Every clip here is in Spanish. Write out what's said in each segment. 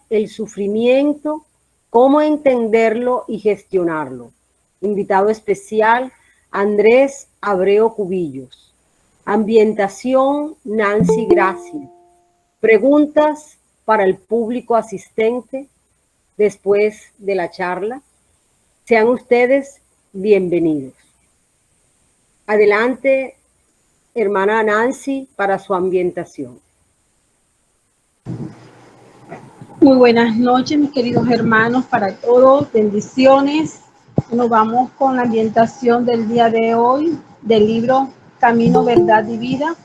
el sufrimiento, cómo entenderlo y gestionarlo. Invitado especial, Andrés Abreu Cubillos. Ambientación, Nancy Gracia. Preguntas para el público asistente después de la charla. Sean ustedes bienvenidos. Adelante, hermana Nancy, para su ambientación. Muy buenas noches, mis queridos hermanos, para todos, bendiciones. Nos vamos con la ambientación del día de hoy del libro Camino, Verdad y Vida,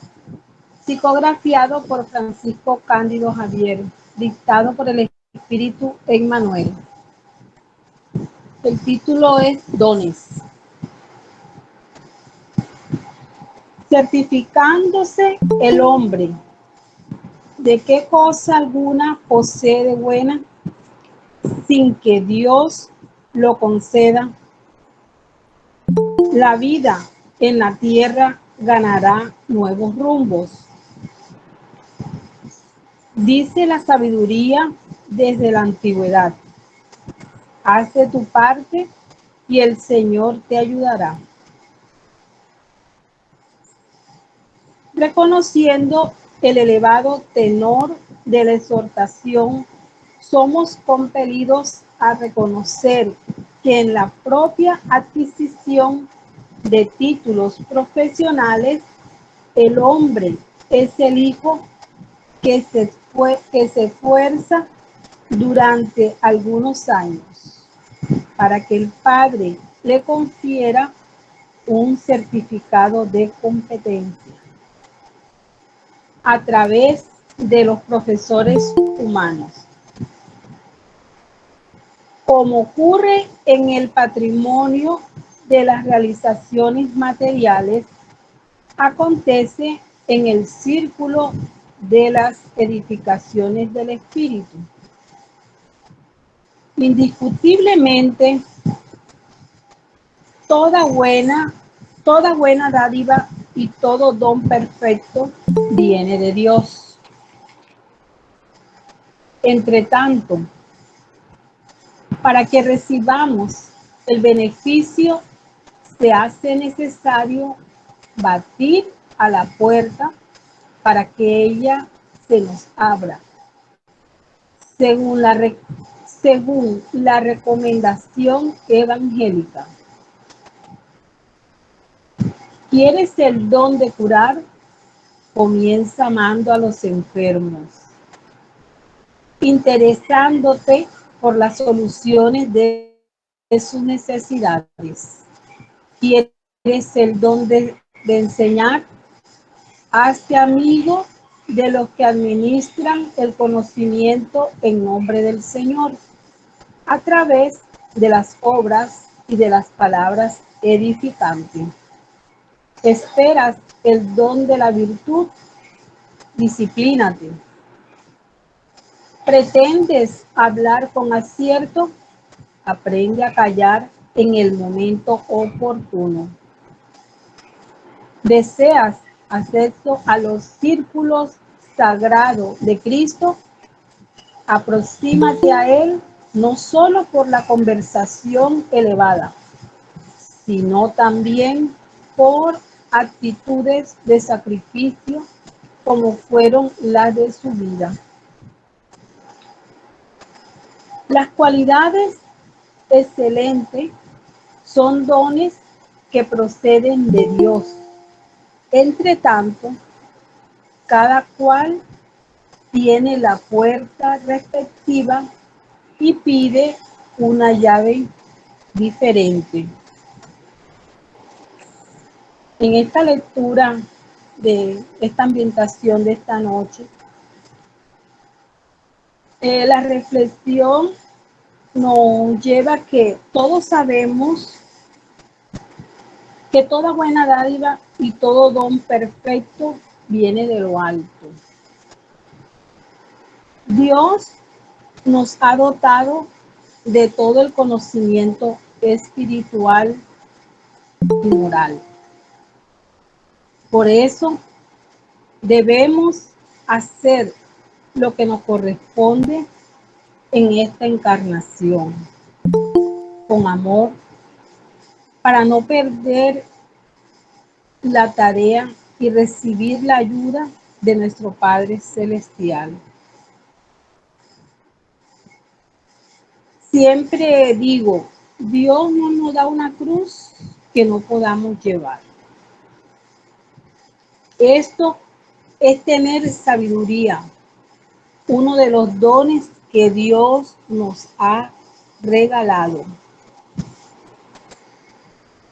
psicografiado por Francisco Cándido Javier, dictado por el Espíritu Emmanuel. El título es Dones. Certificándose el hombre de qué cosa alguna posee de buena, sin que Dios lo conceda, la vida en la tierra ganará nuevos rumbos. Dice la sabiduría desde la antigüedad: haz de tu parte y el Señor te ayudará. Reconociendo el elevado tenor de la exhortación, somos compelidos a reconocer que en la propia adquisición de títulos profesionales, el hombre es el hijo que se esfuerza durante algunos años para que el padre le confiera un certificado de competencia a través de los profesores humanos. Como ocurre en el patrimonio de las realizaciones materiales, acontece en el círculo de las edificaciones del espíritu. Indiscutiblemente, toda buena dádiva y todo don perfecto viene de Dios. Entre tanto, para que recibamos el beneficio, se hace necesario batir a la puerta para que ella se nos abra. Según la recomendación evangélica. ¿Quieres el don de curar? Comienza amando a los enfermos, interesándote por las soluciones de sus necesidades. ¿Quieres el don de enseñar? Hazte amigo de los que administran el conocimiento en nombre del Señor, a través de las obras y de las palabras edificantes. ¿Esperas el don de la virtud? Disciplínate. ¿Pretendes hablar con acierto? Aprende a callar en el momento oportuno. ¿Deseas acceso a los círculos sagrados de Cristo? Aproxímate a Él no solo por la conversación elevada, sino también por actitudes de sacrificio como fueron las de su vida. Las cualidades excelentes son dones que proceden de Dios. Entre tanto, cada cual tiene la puerta respectiva y pide una llave diferente. En esta lectura de esta ambientación de esta noche, la reflexión nos lleva a que todos sabemos que toda buena dádiva y todo don perfecto viene de lo alto. Dios nos ha dotado de todo el conocimiento espiritual y moral. Por eso debemos hacer lo que nos corresponde en esta encarnación, con amor, para no perder la tarea y recibir la ayuda de nuestro Padre Celestial. Siempre digo, Dios no nos da una cruz que no podamos llevar. Esto es tener sabiduría, uno de los dones que Dios nos ha regalado.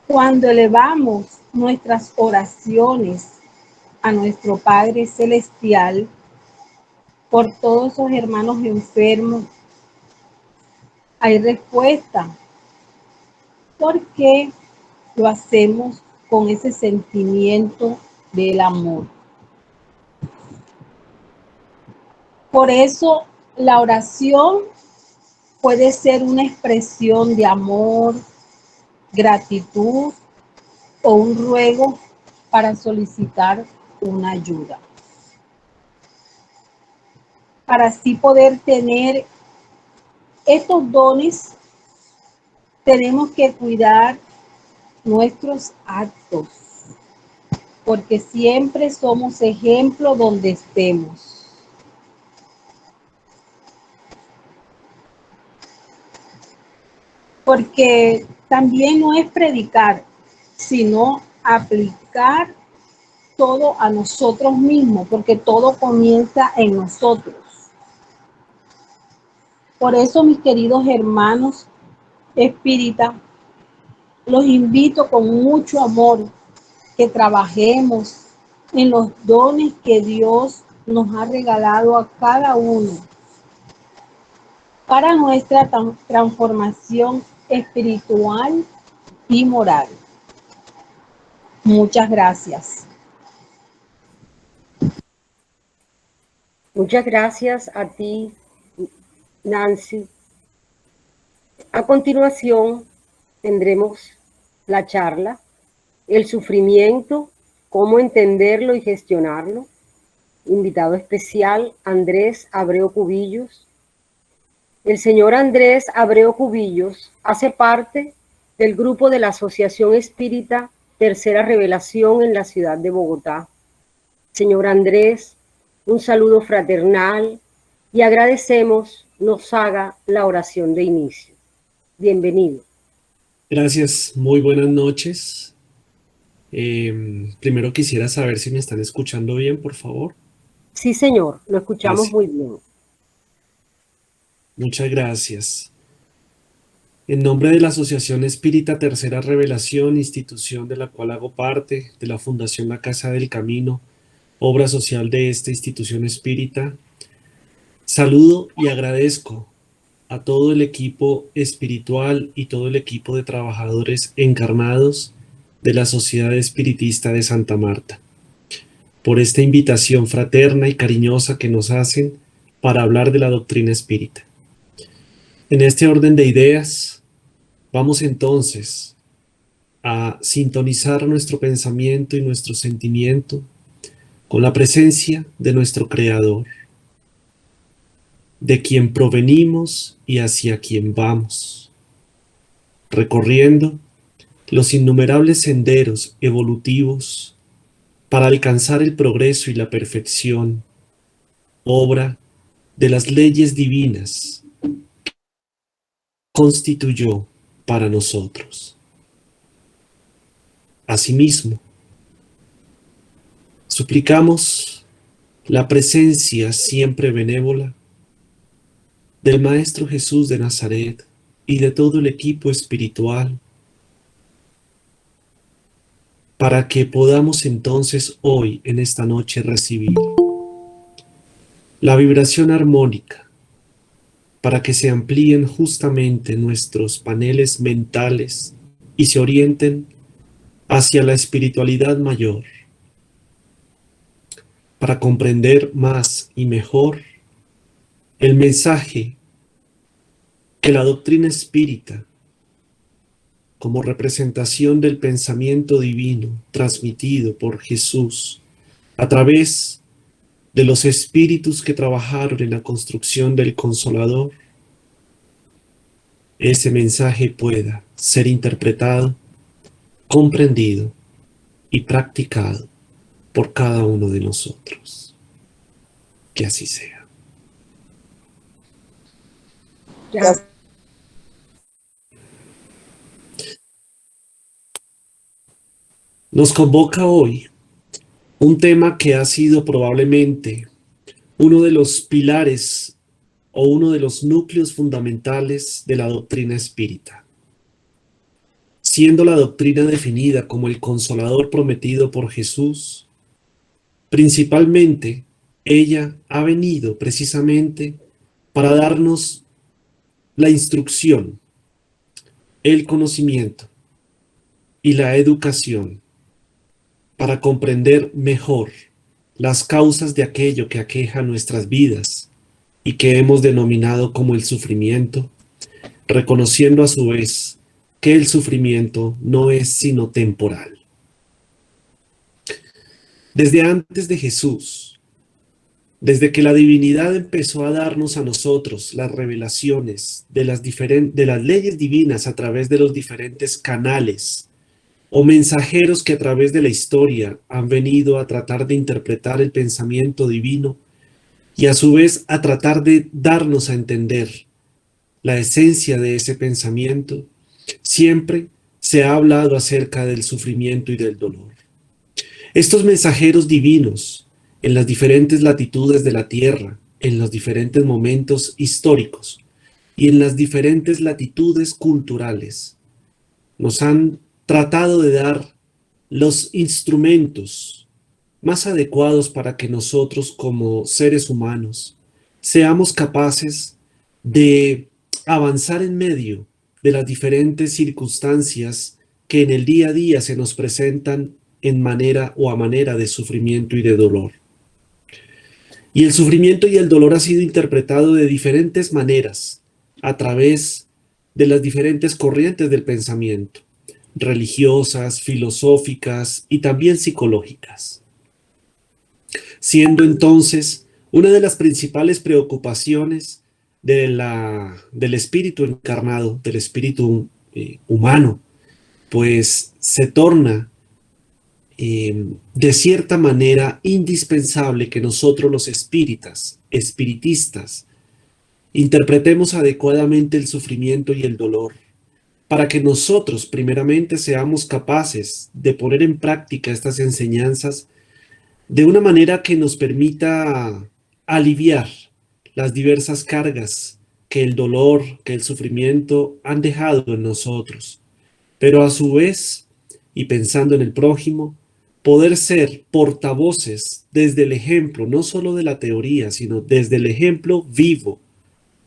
Cuando elevamos nuestras oraciones a nuestro Padre Celestial por todos esos hermanos enfermos, hay respuesta, porque lo hacemos con ese sentimiento del amor. Por eso la oración puede ser una expresión de amor, gratitud o un ruego para solicitar una ayuda. Para así poder tener estos dones, tenemos que cuidar nuestros actos, porque siempre somos ejemplo donde estemos. Porque también no es predicar, sino aplicar todo a nosotros mismos, porque todo comienza en nosotros. Por eso, mis queridos hermanos espíritas, los invito con mucho amor que trabajemos en los dones que Dios nos ha regalado a cada uno para nuestra transformación espiritual y moral. Muchas gracias. Muchas gracias a ti, Nancy. A continuación tendremos la charla, el sufrimiento, cómo entenderlo y gestionarlo. Invitado especial, Andrés Abreu Cubillos. El señor Andrés Abreu Cubillos hace parte del grupo de la Asociación Espírita Tercera Revelación en la ciudad de Bogotá. Señor Andrés, un saludo fraternal y agradecemos nos haga la oración de inicio. Bienvenido. Gracias, muy buenas noches. Primero quisiera saber si me están escuchando bien, por favor. Sí, señor, lo escuchamos Gracias. muy bien. Muchas gracias. En nombre de la Asociación Espírita Tercera Revelación, institución de la cual hago parte, de la Fundación La Casa del Camino, obra social de esta institución espírita, saludo y agradezco a todo el equipo espiritual y todo el equipo de trabajadores encarnados de la Sociedad Espiritista de Santa Marta, por esta invitación fraterna y cariñosa que nos hacen para hablar de la doctrina espírita. En este orden de ideas, vamos entonces a sintonizar nuestro pensamiento y nuestro sentimiento con la presencia de nuestro Creador, de quien provenimos y hacia quien vamos, recorriendo los innumerables senderos evolutivos para alcanzar el progreso y la perfección, obra de las leyes divinas que constituyó para nosotros. Asimismo, suplicamos la presencia siempre benévola del Maestro Jesús de Nazaret y de todo el equipo espiritual para que podamos entonces hoy, en esta noche, recibir la vibración armónica para que se amplíen justamente nuestros paneles mentales y se orienten hacia la espiritualidad mayor, para comprender más y mejor el mensaje que la doctrina espírita, como representación del pensamiento divino transmitido por Jesús a través de los espíritus que trabajaron en la construcción del Consolador, ese mensaje pueda ser interpretado, comprendido y practicado por cada uno de nosotros. Que así sea. Ya. Nos convoca hoy un tema que ha sido probablemente uno de los pilares o uno de los núcleos fundamentales de la doctrina espírita, siendo la doctrina definida como el consolador prometido por Jesús. Principalmente, ella ha venido precisamente para darnos la instrucción, el conocimiento y la educación para comprender mejor las causas de aquello que aqueja nuestras vidas y que hemos denominado como el sufrimiento, reconociendo a su vez que el sufrimiento no es sino temporal. Desde antes de Jesús, desde que la divinidad empezó a darnos a nosotros las revelaciones de las leyes divinas a través de los diferentes canales o mensajeros que a través de la historia han venido a tratar de interpretar el pensamiento divino y a su vez a tratar de darnos a entender la esencia de ese pensamiento, siempre se ha hablado acerca del sufrimiento y del dolor. Estos mensajeros divinos, en las diferentes latitudes de la Tierra, en los diferentes momentos históricos y en las diferentes latitudes culturales, nos han tratado de dar los instrumentos más adecuados para que nosotros como seres humanos seamos capaces de avanzar en medio de las diferentes circunstancias que en el día a día se nos presentan en manera o a manera de sufrimiento y de dolor. Y el sufrimiento y el dolor ha sido interpretado de diferentes maneras a través de las diferentes corrientes del pensamiento, religiosas, filosóficas y también psicológicas. Siendo entonces una de las principales preocupaciones del espíritu encarnado, del espíritu humano, pues se torna de cierta manera indispensable que nosotros los espiritistas, interpretemos adecuadamente el sufrimiento y el dolor, para que nosotros primeramente seamos capaces de poner en práctica estas enseñanzas de una manera que nos permita aliviar las diversas cargas que el dolor, que el sufrimiento han dejado en nosotros, pero a su vez, y pensando en el prójimo, poder ser portavoces desde el ejemplo, no solo de la teoría, sino desde el ejemplo vivo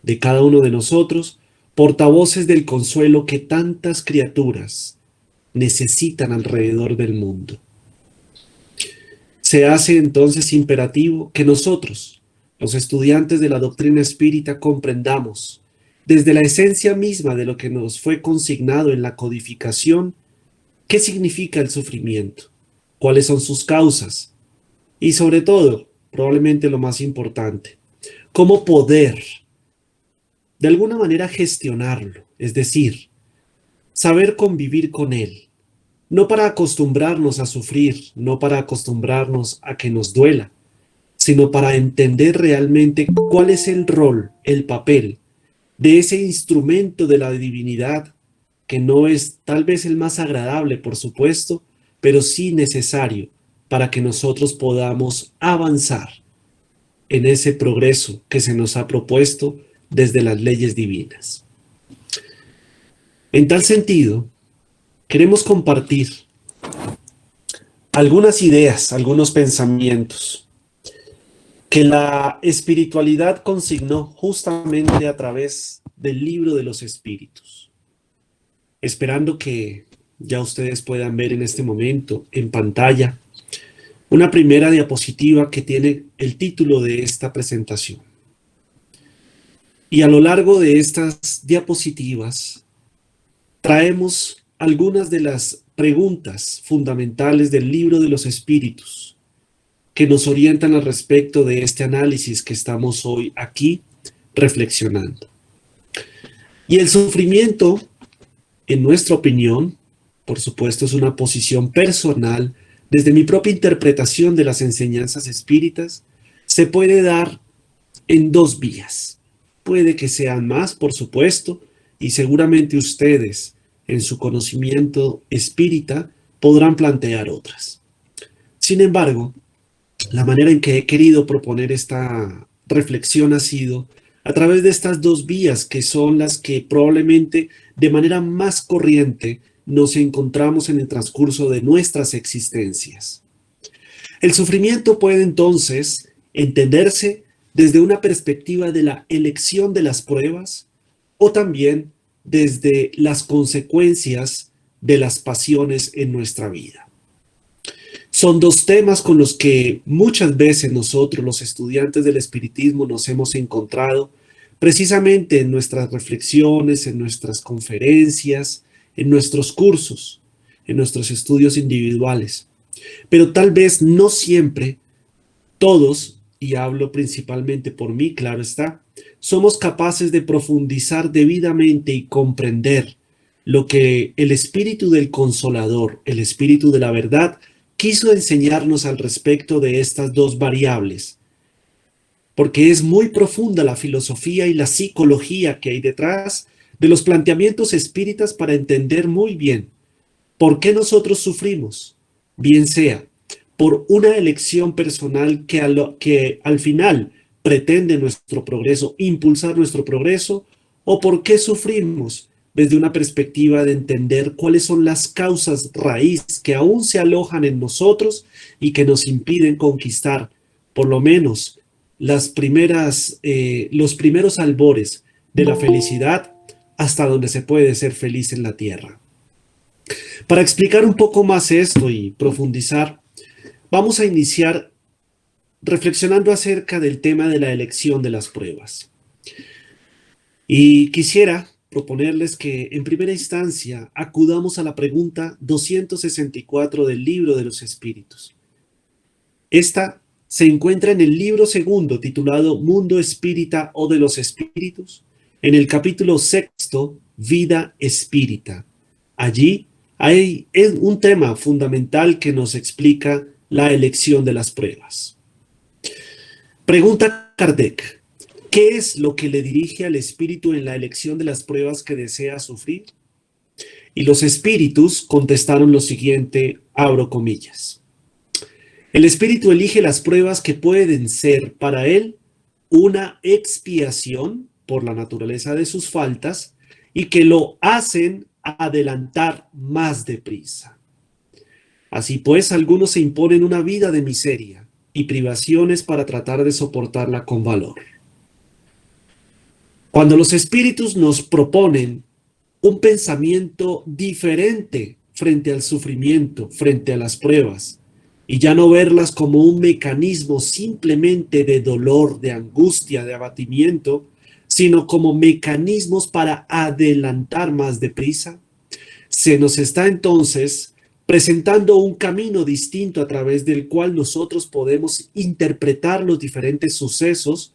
de cada uno de nosotros, portavoces del consuelo que tantas criaturas necesitan alrededor del mundo. Se hace entonces imperativo que nosotros, los estudiantes de la doctrina espírita, comprendamos desde la esencia misma de lo que nos fue consignado en la codificación, qué significa el sufrimiento, cuáles son sus causas y sobre todo, probablemente lo más importante, cómo poder de alguna manera gestionarlo, es decir, saber convivir con él, no para acostumbrarnos a sufrir, no para acostumbrarnos a que nos duela, sino para entender realmente cuál es el rol, el papel de ese instrumento de la divinidad, que no es tal vez el más agradable, por supuesto, pero sí necesario para que nosotros podamos avanzar en ese progreso que se nos ha propuesto desde las leyes divinas. En tal sentido, queremos compartir algunas ideas, algunos pensamientos que la espiritualidad consignó justamente a través del Libro de los Espíritus, esperando que ya ustedes puedan ver en este momento en pantalla una primera diapositiva que tiene el título de esta presentación. Y a lo largo de estas diapositivas traemos algunas de las preguntas fundamentales del Libro de los Espíritus que nos orientan al respecto de este análisis que estamos hoy aquí reflexionando. Y el sufrimiento, en nuestra opinión, por supuesto, es una posición personal, desde mi propia interpretación de las enseñanzas espíritas, se puede dar en dos vías. Puede que sean más, por supuesto, y seguramente ustedes, en su conocimiento espírita, podrán plantear otras. Sin embargo, la manera en que he querido proponer esta reflexión ha sido a través de estas dos vías que son las que probablemente de manera más corriente nos encontramos en el transcurso de nuestras existencias. El sufrimiento puede entonces entenderse desde una perspectiva de la elección de las pruebas o también desde las consecuencias de las pasiones en nuestra vida. Son dos temas con los que muchas veces nosotros, los estudiantes del espiritismo, nos hemos encontrado precisamente en nuestras reflexiones, en nuestras conferencias, en nuestros cursos, en nuestros estudios individuales. Pero tal vez no siempre todos, y hablo principalmente por mí, claro está, somos capaces de profundizar debidamente y comprender lo que el espíritu del Consolador, el espíritu de la verdad, quiso enseñarnos al respecto de estas dos variables, porque es muy profunda la filosofía y la psicología que hay detrás de los planteamientos espíritas para entender muy bien por qué nosotros sufrimos, bien sea por una elección personal que al final pretende nuestro progreso, impulsar nuestro progreso, o por qué sufrimos desde una perspectiva de entender cuáles son las causas raíz que aún se alojan en nosotros y que nos impiden conquistar por lo menos los primeros albores de la felicidad hasta donde se puede ser feliz en la tierra. Para explicar un poco más esto y profundizar, vamos a iniciar reflexionando acerca del tema de la elección de las pruebas. Y quisiera proponerles que en primera instancia acudamos a la pregunta 264 del Libro de los Espíritus. Esta se encuentra en el libro segundo titulado Mundo Espírita o de los Espíritus, en el capítulo sexto, Vida Espírita. Allí hay un tema fundamental que nos explica la elección de las pruebas. Pregunta Kardec: ¿qué es lo que le dirige al espíritu en la elección de las pruebas que desea sufrir? Y los espíritus contestaron lo siguiente, abro comillas: el espíritu elige las pruebas que pueden ser para él una expiación por la naturaleza de sus faltas y que lo hacen adelantar más deprisa. Así pues, algunos se imponen una vida de miseria y privaciones para tratar de soportarla con valor. Cuando los espíritus nos proponen un pensamiento diferente frente al sufrimiento, frente a las pruebas, y ya no verlas como un mecanismo simplemente de dolor, de angustia, de abatimiento, sino como mecanismos para adelantar más deprisa, se nos está entonces presentando un camino distinto a través del cual nosotros podemos interpretar los diferentes sucesos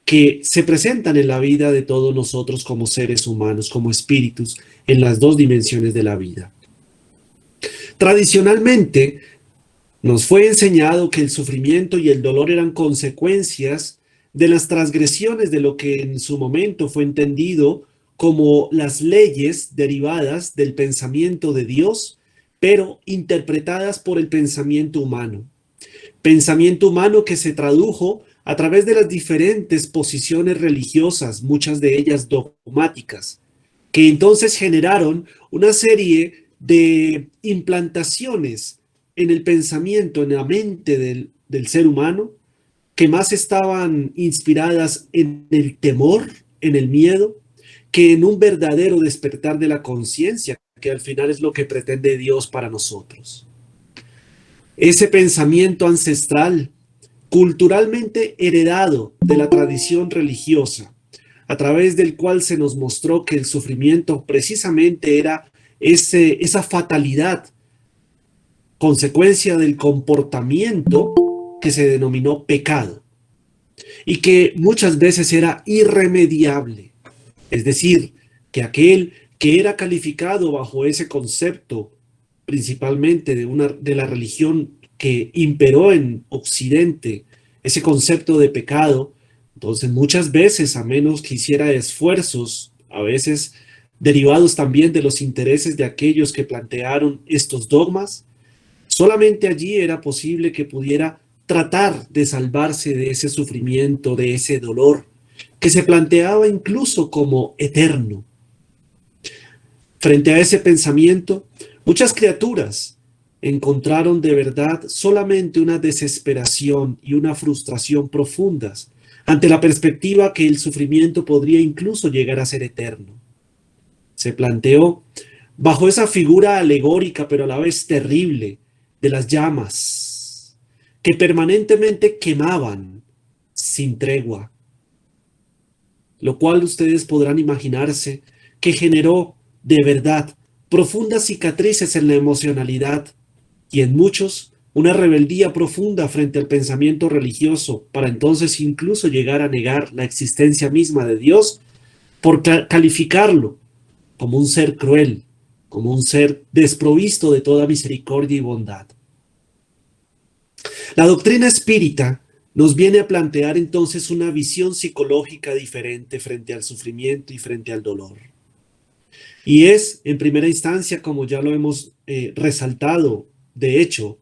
que se presentan en la vida de todos nosotros como seres humanos, como espíritus, en las dos dimensiones de la vida. Tradicionalmente, nos fue enseñado que el sufrimiento y el dolor eran consecuencias de las transgresiones de lo que en su momento fue entendido como las leyes derivadas del pensamiento de Dios, pero interpretadas por el pensamiento humano. Pensamiento humano que se tradujo a través de las diferentes posiciones religiosas, muchas de ellas dogmáticas, que entonces generaron una serie de implantaciones en el pensamiento, en la mente del ser humano, que más estaban inspiradas en el temor, en el miedo, que en un verdadero despertar de la conciencia, que al final es lo que pretende Dios para nosotros. Ese pensamiento ancestral, culturalmente heredado de la tradición religiosa, a través del cual se nos mostró que el sufrimiento precisamente era esa fatalidad, consecuencia del comportamiento que se denominó pecado y que muchas veces era irremediable. Es decir, que aquel que era calificado bajo ese concepto, principalmente de la religión que imperó en Occidente, ese concepto de pecado, entonces muchas veces, a menos que hiciera esfuerzos, a veces derivados también de los intereses de aquellos que plantearon estos dogmas, solamente allí era posible que pudiera tratar de salvarse de ese sufrimiento, de ese dolor, que se planteaba incluso como eterno. Frente a ese pensamiento, muchas criaturas encontraron de verdad solamente una desesperación y una frustración profundas ante la perspectiva que el sufrimiento podría incluso llegar a ser eterno. Se planteó bajo esa figura alegórica pero a la vez terrible de las llamas que permanentemente quemaban sin tregua, lo cual ustedes podrán imaginarse que generó de verdad profundas cicatrices en la emocionalidad y en muchos una rebeldía profunda frente al pensamiento religioso, para entonces incluso llegar a negar la existencia misma de Dios por calificarlo como un ser cruel, como un ser desprovisto de toda misericordia y bondad. La doctrina espírita nos viene a plantear entonces una visión psicológica diferente frente al sufrimiento y frente al dolor. Y es, en primera instancia, como ya lo hemos resaltado, de hecho,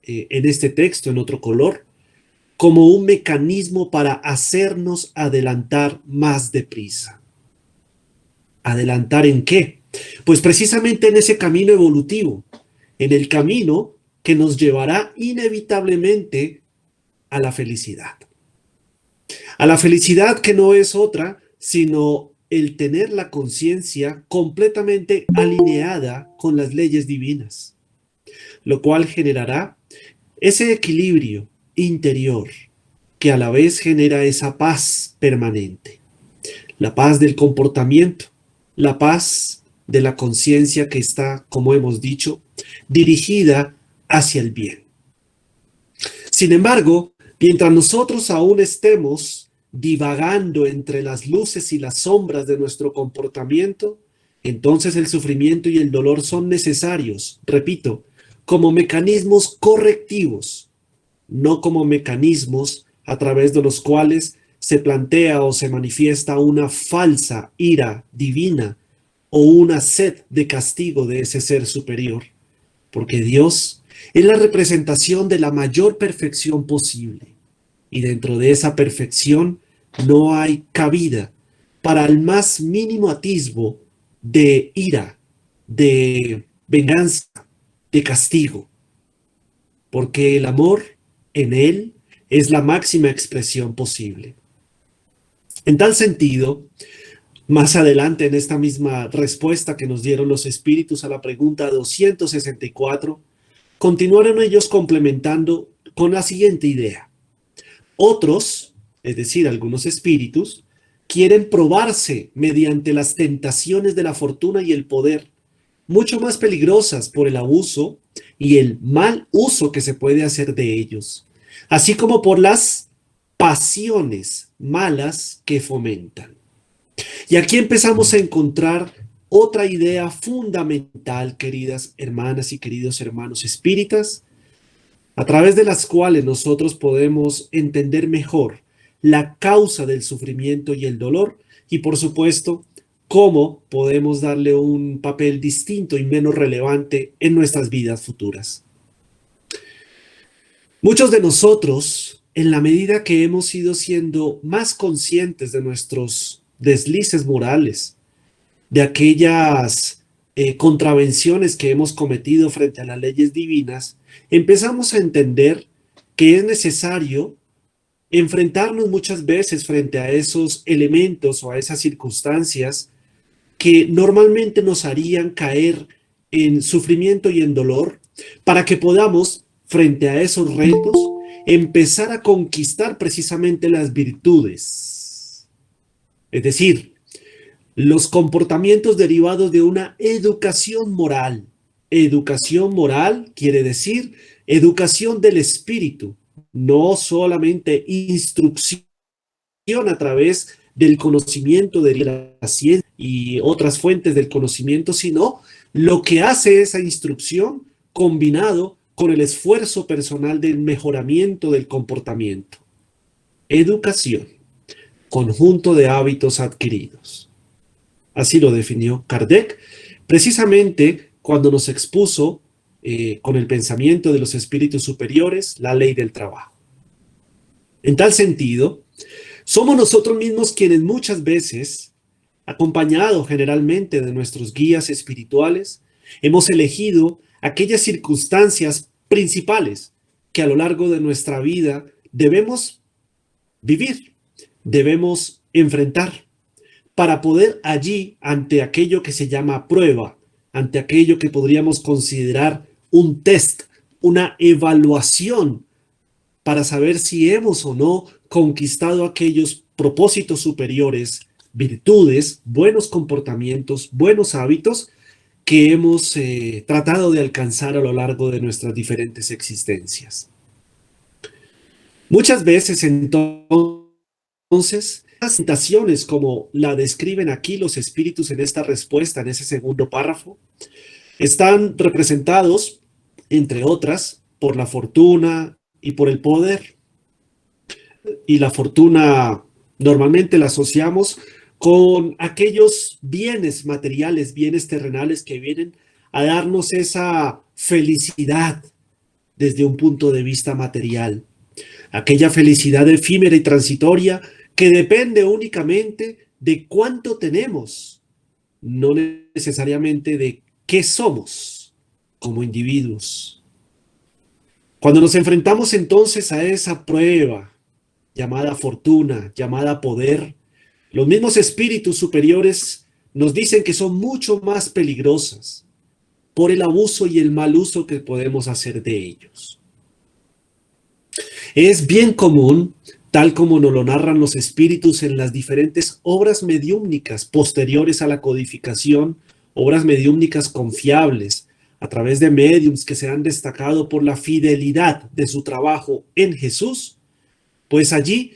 en este texto, en otro color, como un mecanismo para hacernos adelantar más deprisa. ¿Adelantar en qué? Pues precisamente en ese camino evolutivo, en el camino que nos llevará inevitablemente a la felicidad. A la felicidad que no es otra, sino el tener la conciencia completamente alineada con las leyes divinas, lo cual generará ese equilibrio interior que a la vez genera esa paz permanente, la paz del comportamiento, la paz de la conciencia que está, como hemos dicho, dirigida hacia el bien. Sin embargo, mientras nosotros aún estemos divagando entre las luces y las sombras de nuestro comportamiento, entonces el sufrimiento y el dolor son necesarios, repito, como mecanismos correctivos, no como mecanismos a través de los cuales se plantea o se manifiesta una falsa ira divina o una sed de castigo de ese ser superior, porque Dios es la representación de la mayor perfección posible. Y dentro de esa perfección no hay cabida para el más mínimo atisbo de ira, de venganza, de castigo. Porque el amor en él es la máxima expresión posible. En tal sentido, más adelante en esta misma respuesta que nos dieron los espíritus a la pregunta 264, continuaron ellos complementando con la siguiente idea. Otros, es decir, algunos espíritus, quieren probarse mediante las tentaciones de la fortuna y el poder, mucho más peligrosas por el abuso y el mal uso que se puede hacer de ellos, así como por las pasiones malas que fomentan. Y aquí empezamos a encontrar otra idea fundamental, queridas hermanas y queridos hermanos espíritas, a través de las cuales nosotros podemos entender mejor la causa del sufrimiento y el dolor y, por supuesto, cómo podemos darle un papel distinto y menos relevante en nuestras vidas futuras. Muchos de nosotros, en la medida que hemos ido siendo más conscientes de nuestros deslices morales, de aquellas contravenciones que hemos cometido frente a las leyes divinas, empezamos a entender que es necesario enfrentarnos muchas veces frente a esos elementos o a esas circunstancias que normalmente nos harían caer en sufrimiento y en dolor, para que podamos, frente a esos retos, empezar a conquistar precisamente las virtudes. Es decir, los comportamientos derivados de una educación moral. Educación moral quiere decir educación del espíritu, no solamente instrucción a través del conocimiento de la ciencia y otras fuentes del conocimiento, sino lo que hace esa instrucción combinado con el esfuerzo personal del mejoramiento del comportamiento. Educación, conjunto de hábitos adquiridos. Así lo definió Kardec, precisamente cuando nos expuso con el pensamiento de los espíritus superiores la ley del trabajo. En tal sentido, somos nosotros mismos quienes muchas veces, acompañados generalmente de nuestros guías espirituales, hemos elegido aquellas circunstancias principales que a lo largo de nuestra vida debemos vivir, debemos enfrentar, para poder allí, ante aquello que se llama prueba, ante aquello que podríamos considerar un test, una evaluación, para saber si hemos o no conquistado aquellos propósitos superiores, virtudes, buenos comportamientos, buenos hábitos que hemos tratado de alcanzar a lo largo de nuestras diferentes existencias. Muchas veces entonces, las tentaciones como la describen aquí los espíritus en esta respuesta, en ese segundo párrafo, están representados, entre otras, por la fortuna y por el poder. Y la fortuna normalmente la asociamos con aquellos bienes materiales, bienes terrenales que vienen a darnos esa felicidad desde un punto de vista material. Aquella felicidad efímera y transitoria que depende únicamente de cuánto tenemos, no necesariamente de qué somos como individuos. Cuando nos enfrentamos entonces a esa prueba llamada fortuna, llamada poder, los mismos espíritus superiores nos dicen que son mucho más peligrosas por el abuso y el mal uso que podemos hacer de ellos. Es bien común, tal como nos lo narran los espíritus en las diferentes obras mediúmnicas posteriores a la codificación, obras mediúmnicas confiables, a través de médiums que se han destacado por la fidelidad de su trabajo en Jesús, pues allí,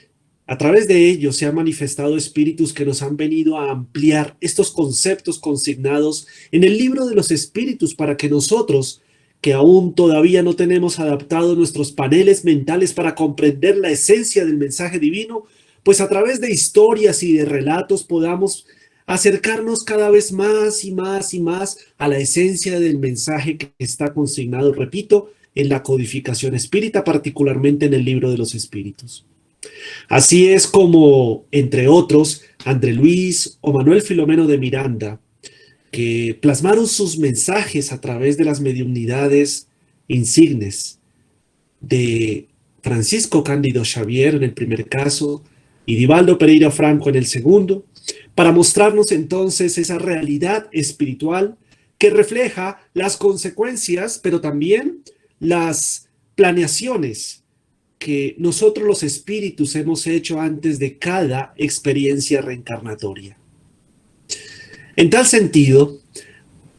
a través de ellos, se han manifestado espíritus que nos han venido a ampliar estos conceptos consignados en el libro de los espíritus para que nosotros, que aún todavía no tenemos adaptados nuestros paneles mentales para comprender la esencia del mensaje divino, pues a través de historias y de relatos podamos acercarnos cada vez más y más y más a la esencia del mensaje que está consignado, repito, en la codificación espírita, particularmente en el libro de los espíritus. Así es como, entre otros, André Luis o Manuel Filomeno de Miranda, que plasmaron sus mensajes a través de las mediunidades insignes de Francisco Cándido Xavier en el primer caso y Divaldo Pereira Franco en el segundo, para mostrarnos entonces esa realidad espiritual que refleja las consecuencias, pero también las planeaciones que nosotros los espíritus hemos hecho antes de cada experiencia reencarnatoria. En tal sentido,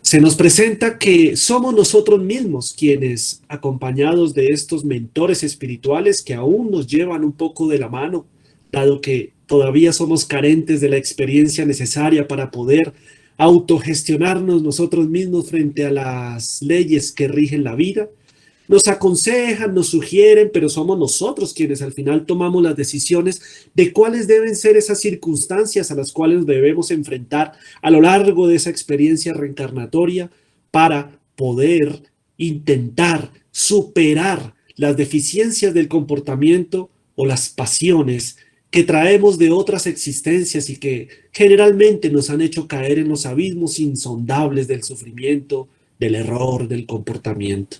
se nos presenta que somos nosotros mismos quienes, acompañados de estos mentores espirituales que aún nos llevan un poco de la mano, dado que todavía somos carentes de la experiencia necesaria para poder autogestionarnos nosotros mismos frente a las leyes que rigen la vida, nos aconsejan, nos sugieren, pero somos nosotros quienes al final tomamos las decisiones de cuáles deben ser esas circunstancias a las cuales debemos enfrentar a lo largo de esa experiencia reencarnatoria para poder intentar superar las deficiencias del comportamiento o las pasiones que traemos de otras existencias y que generalmente nos han hecho caer en los abismos insondables del sufrimiento, del error, del comportamiento.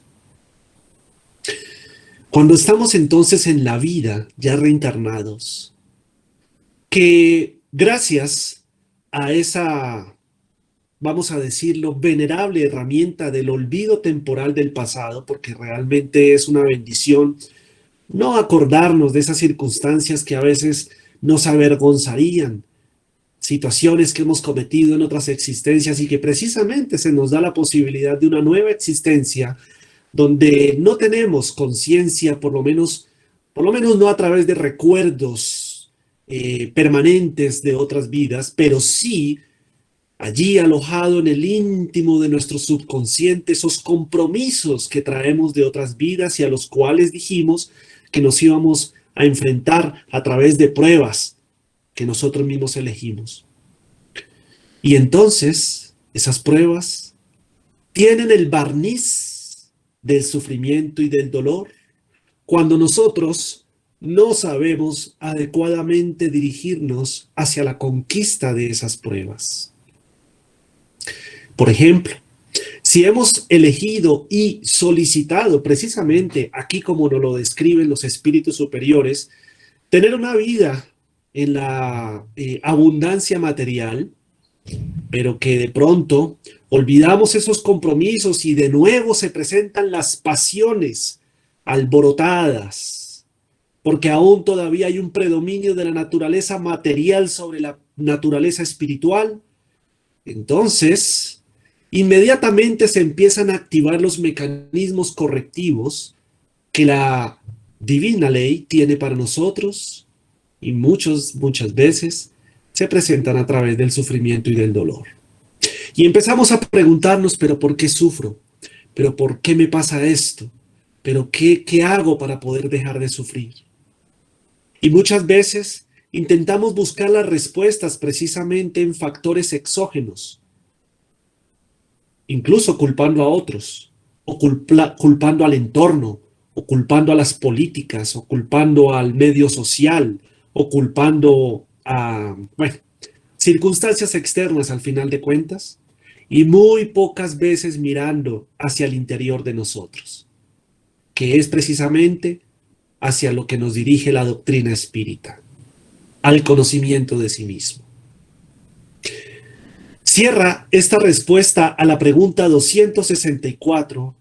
Cuando estamos entonces en la vida, ya reencarnados, que gracias a esa, vamos a decirlo, venerable herramienta del olvido temporal del pasado, porque realmente es una bendición no acordarnos de esas circunstancias que a veces nos avergonzarían, situaciones que hemos cometido en otras existencias y que precisamente se nos da la posibilidad de una nueva existencia donde no tenemos conciencia, por lo menos no a través de recuerdos permanentes de otras vidas, pero sí allí alojado en el íntimo de nuestro subconsciente esos compromisos que traemos de otras vidas y a los cuales dijimos que nos íbamos a enfrentar a través de pruebas que nosotros mismos elegimos. Y entonces esas pruebas tienen el barniz del sufrimiento y del dolor cuando nosotros no sabemos adecuadamente dirigirnos hacia la conquista de esas pruebas. Por ejemplo, si hemos elegido y solicitado precisamente, aquí como nos lo describen los espíritus superiores, tener una vida en la abundancia material, pero que de pronto olvidamos esos compromisos y de nuevo se presentan las pasiones alborotadas, porque aún todavía hay un predominio de la naturaleza material sobre la naturaleza espiritual. Entonces, inmediatamente se empiezan a activar los mecanismos correctivos que la divina ley tiene para nosotros y muchas veces se presentan a través del sufrimiento y del dolor. Y empezamos a preguntarnos, ¿pero por qué sufro? ¿Pero por qué me pasa esto? ¿Pero qué hago para poder dejar de sufrir? Y muchas veces intentamos buscar las respuestas precisamente en factores exógenos, incluso culpando a otros, o culpando al entorno, o culpando a las políticas, o culpando al medio social, o culpando a, circunstancias externas al final de cuentas, y muy pocas veces mirando hacia el interior de nosotros, que es precisamente hacia lo que nos dirige la doctrina espírita, al conocimiento de sí mismo. Cierra esta respuesta a la pregunta 264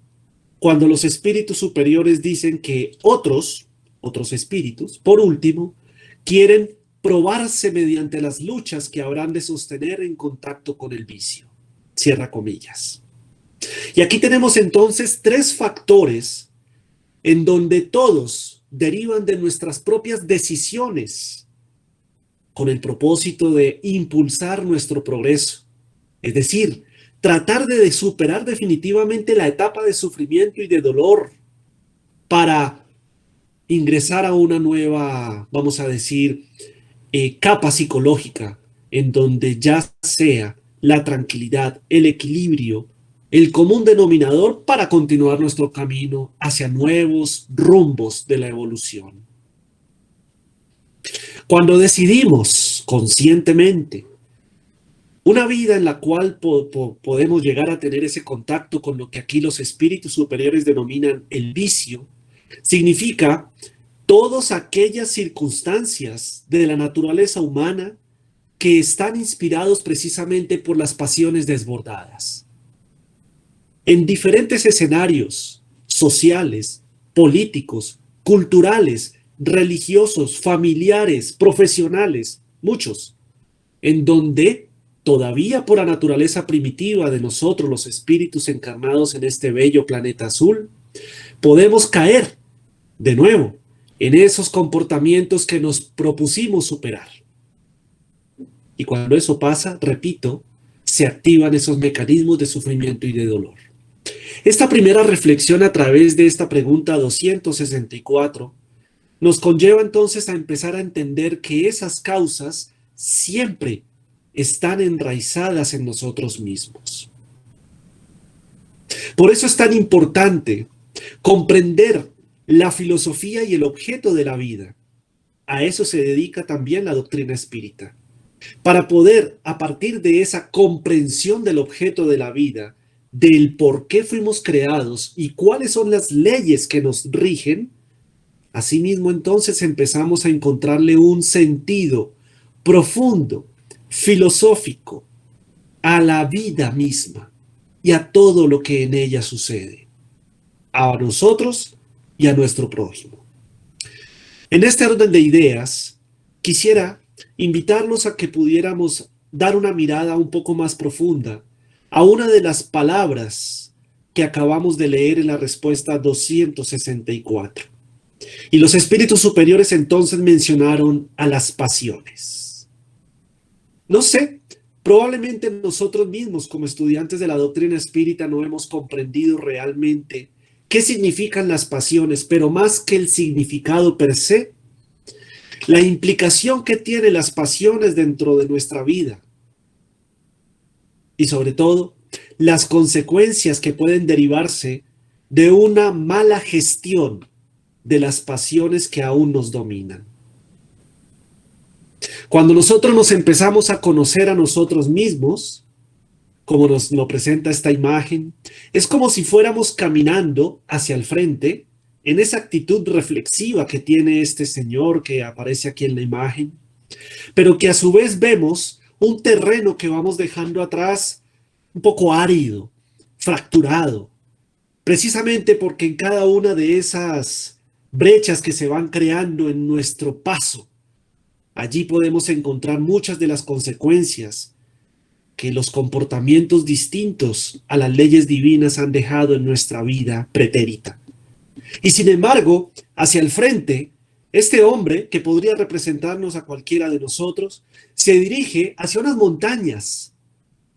cuando los espíritus superiores dicen que otros espíritus, por último, quieren probarse mediante las luchas que habrán de sostener en contacto con el vicio. Cierra comillas. Y aquí tenemos entonces tres factores en donde todos derivan de nuestras propias decisiones con el propósito de impulsar nuestro progreso. Es decir, tratar de superar definitivamente la etapa de sufrimiento y de dolor para ingresar a una nueva, vamos a decir, capa psicológica en donde ya sea la tranquilidad, el equilibrio, el común denominador para continuar nuestro camino hacia nuevos rumbos de la evolución. Cuando decidimos conscientemente una vida en la cual podemos llegar a tener ese contacto con lo que aquí los espíritus superiores denominan el vicio, significa todas aquellas circunstancias de la naturaleza humana que están inspirados precisamente por las pasiones desbordadas. En diferentes escenarios sociales, políticos, culturales, religiosos, familiares, profesionales, muchos, en donde todavía por la naturaleza primitiva de nosotros, los espíritus encarnados en este bello planeta azul, podemos caer de nuevo en esos comportamientos que nos propusimos superar. Y cuando eso pasa, repito, se activan esos mecanismos de sufrimiento y de dolor. Esta primera reflexión a través de esta pregunta 264 nos conlleva entonces a empezar a entender que esas causas siempre están enraizadas en nosotros mismos. Por eso es tan importante comprender la filosofía y el objeto de la vida. A eso se dedica también la doctrina espírita. Para poder, a partir de esa comprensión del objeto de la vida, del por qué fuimos creados y cuáles son las leyes que nos rigen, asimismo entonces empezamos a encontrarle un sentido profundo, filosófico, a la vida misma y a todo lo que en ella sucede, a nosotros y a nuestro prójimo. En este orden de ideas, quisiera invitarlos a que pudiéramos dar una mirada un poco más profunda a una de las palabras que acabamos de leer en la respuesta 264. Y los espíritus superiores entonces mencionaron a las pasiones. No sé, probablemente nosotros mismos como estudiantes de la doctrina espírita no hemos comprendido realmente qué significan las pasiones, pero más que el significado per se, la implicación que tienen las pasiones dentro de nuestra vida y sobre todo las consecuencias que pueden derivarse de una mala gestión de las pasiones que aún nos dominan. Cuando nosotros nos empezamos a conocer a nosotros mismos, como nos lo presenta esta imagen, es como si fuéramos caminando hacia el frente en esa actitud reflexiva que tiene este señor que aparece aquí en la imagen, pero que a su vez vemos un terreno que vamos dejando atrás un poco árido, fracturado, precisamente porque en cada una de esas brechas que se van creando en nuestro paso, allí podemos encontrar muchas de las consecuencias que los comportamientos distintos a las leyes divinas han dejado en nuestra vida pretérita. Y sin embargo, hacia el frente, este hombre, que podría representarnos a cualquiera de nosotros, se dirige hacia unas montañas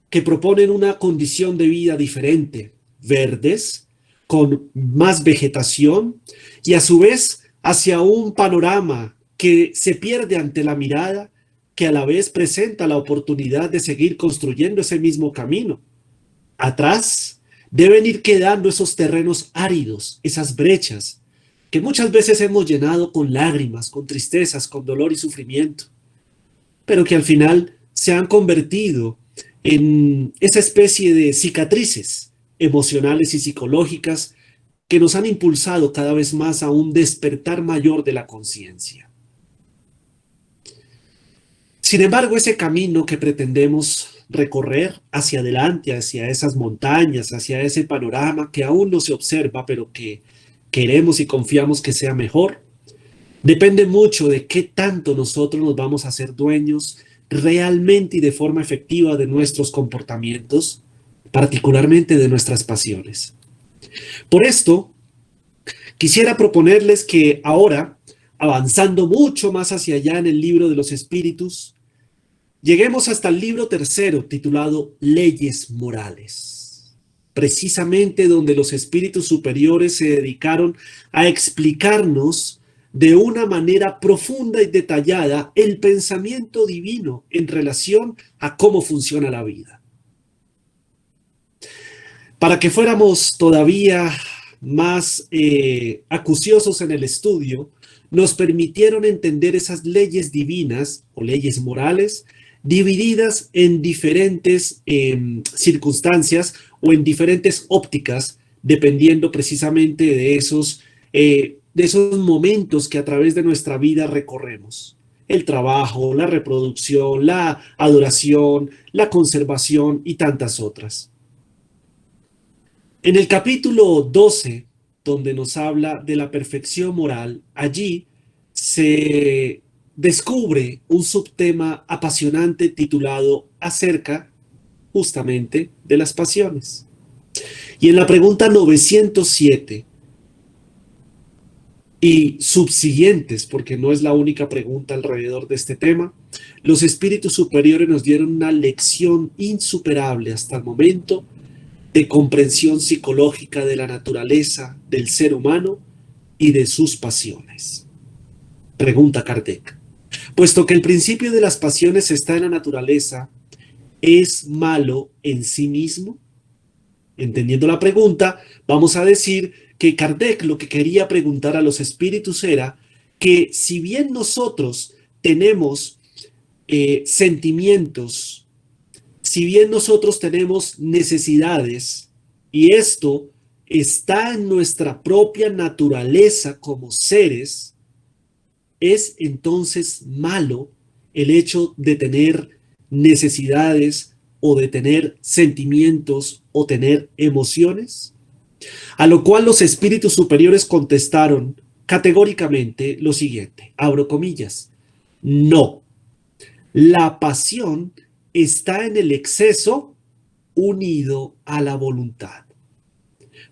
que proponen una condición de vida diferente, verdes, con más vegetación, y a su vez hacia un panorama que se pierde ante la mirada, que a la vez presenta la oportunidad de seguir construyendo ese mismo camino. Atrás deben ir quedando esos terrenos áridos, esas brechas, que muchas veces hemos llenado con lágrimas, con tristezas, con dolor y sufrimiento, pero que al final se han convertido en esa especie de cicatrices emocionales y psicológicas que nos han impulsado cada vez más a un despertar mayor de la conciencia. Sin embargo, ese camino que pretendemos recorrer hacia adelante, hacia esas montañas, hacia ese panorama que aún no se observa, pero que queremos y confiamos que sea mejor, depende mucho de qué tanto nosotros nos vamos a hacer dueños realmente y de forma efectiva de nuestros comportamientos, particularmente de nuestras pasiones. Por esto, quisiera proponerles que ahora, avanzando mucho más hacia allá en el libro de los espíritus, lleguemos hasta el libro tercero titulado Leyes Morales, precisamente donde los espíritus superiores se dedicaron a explicarnos de una manera profunda y detallada el pensamiento divino en relación a cómo funciona la vida. Para que fuéramos todavía más acuciosos en el estudio, nos permitieron entender esas leyes divinas o leyes morales divididas en diferentes circunstancias o en diferentes ópticas, dependiendo precisamente de esos momentos que a través de nuestra vida recorremos. El trabajo, la reproducción, la adoración, la conservación y tantas otras. En el capítulo 12, donde nos habla de la perfección moral, allí se descubre un subtema apasionante titulado acerca justamente de las pasiones. Y en la pregunta 907 y subsiguientes, porque no es la única pregunta alrededor de este tema, los espíritus superiores nos dieron una lección insuperable hasta el momento de comprensión psicológica de la naturaleza del ser humano y de sus pasiones. Pregunta Kardec. Puesto que el principio de las pasiones está en la naturaleza, ¿es malo en sí mismo? Entendiendo la pregunta, vamos a decir que Kardec lo que quería preguntar a los espíritus era que si bien nosotros tenemos sentimientos, si bien nosotros tenemos necesidades, y esto está en nuestra propia naturaleza como seres, ¿es entonces malo el hecho de tener necesidades o de tener sentimientos o tener emociones? A lo cual los espíritus superiores contestaron categóricamente lo siguiente, abro comillas, no, la pasión está en el exceso unido a la voluntad,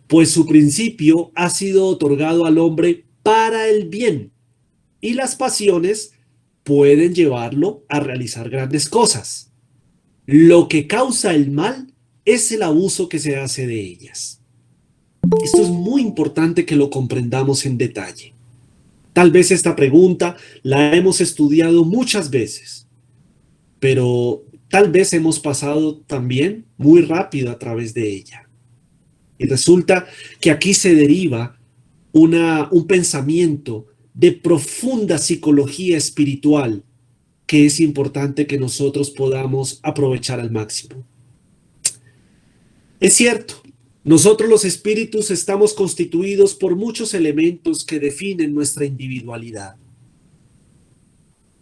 pues su principio ha sido otorgado al hombre para el bien. Y las pasiones pueden llevarlo a realizar grandes cosas. Lo que causa el mal es el abuso que se hace de ellas. Esto es muy importante que lo comprendamos en detalle. Tal vez esta pregunta la hemos estudiado muchas veces, pero tal vez hemos pasado también muy rápido a través de ella. Y resulta que aquí se deriva un pensamiento de profunda psicología espiritual que es importante que nosotros podamos aprovechar al máximo. Es cierto, nosotros los espíritus estamos constituidos por muchos elementos que definen nuestra individualidad.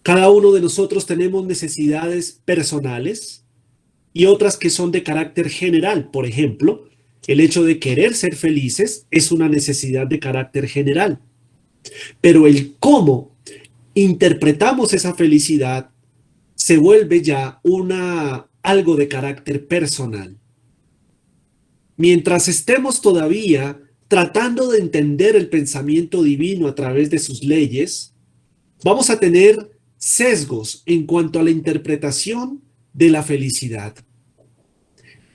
Cada uno de nosotros tenemos necesidades personales y otras que son de carácter general. Por ejemplo, el hecho de querer ser felices es una necesidad de carácter general. Pero el cómo interpretamos esa felicidad se vuelve ya algo de carácter personal. Mientras estemos todavía tratando de entender el pensamiento divino a través de sus leyes, vamos a tener sesgos en cuanto a la interpretación de la felicidad.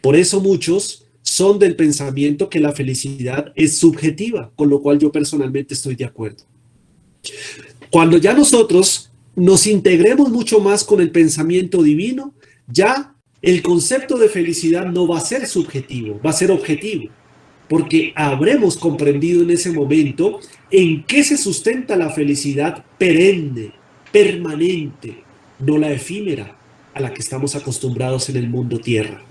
Por eso muchos son del pensamiento que la felicidad es subjetiva, con lo cual yo personalmente estoy de acuerdo. Cuando ya nosotros nos integremos mucho más con el pensamiento divino, ya el concepto de felicidad no va a ser subjetivo, va a ser objetivo, porque habremos comprendido en ese momento en qué se sustenta la felicidad perenne, permanente, no la efímera a la que estamos acostumbrados en el mundo tierra,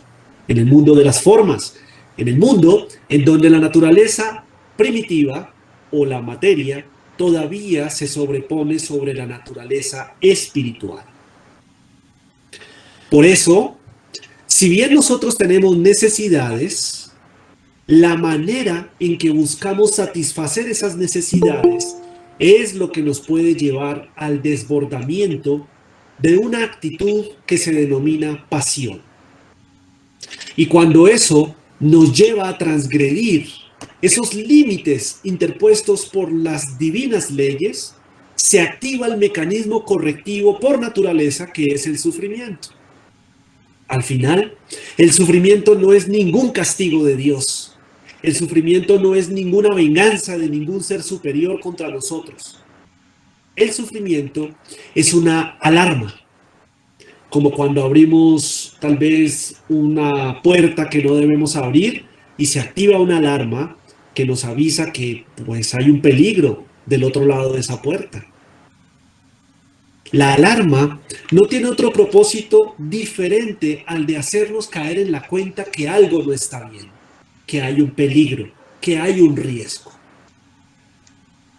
en el mundo de las formas, en el mundo en donde la naturaleza primitiva o la materia todavía se sobrepone sobre la naturaleza espiritual. Por eso, si bien nosotros tenemos necesidades, la manera en que buscamos satisfacer esas necesidades es lo que nos puede llevar al desbordamiento de una actitud que se denomina pasión. Y cuando eso nos lleva a transgredir esos límites interpuestos por las divinas leyes, se activa el mecanismo correctivo por naturaleza que es el sufrimiento. Al final, el sufrimiento no es ningún castigo de Dios. El sufrimiento no es ninguna venganza de ningún ser superior contra nosotros. El sufrimiento es una alarma, como cuando abrimos tal vez una puerta que no debemos abrir y se activa una alarma que nos avisa que pues hay un peligro del otro lado de esa puerta. La alarma no tiene otro propósito diferente al de hacernos caer en la cuenta que algo no está bien, que hay un peligro, que hay un riesgo.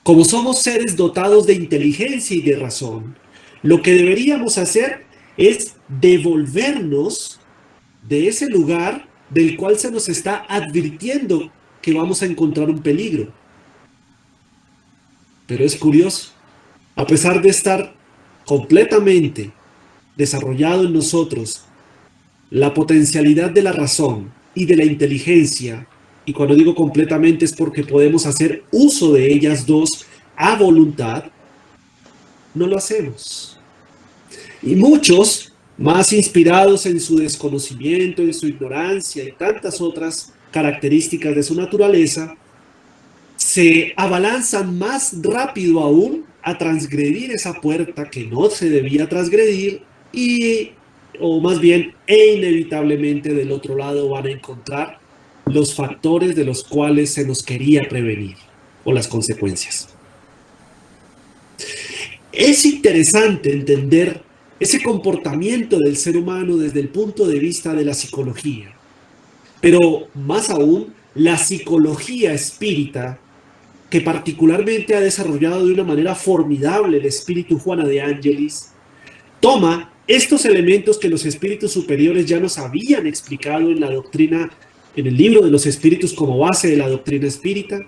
Como somos seres dotados de inteligencia y de razón, lo que deberíamos hacer es devolvernos de ese lugar del cual se nos está advirtiendo que vamos a encontrar un peligro. Pero es curioso, a pesar de estar completamente desarrollado en nosotros la potencialidad de la razón y de la inteligencia, y cuando digo completamente es porque podemos hacer uso de ellas dos a voluntad, no lo hacemos. Y muchos, más inspirados en su desconocimiento, en su ignorancia y tantas otras características de su naturaleza, se abalanzan más rápido aún a transgredir esa puerta que no se debía transgredir o más bien, inevitablemente del otro lado van a encontrar los factores de los cuales se nos quería prevenir o las consecuencias. Es interesante entender ese comportamiento del ser humano desde el punto de vista de la psicología, pero más aún la psicología espírita, que particularmente ha desarrollado de una manera formidable el espíritu Juana de Ángelis, toma estos elementos que los espíritus superiores ya nos habían explicado en la doctrina, en el libro de los espíritus como base de la doctrina espírita,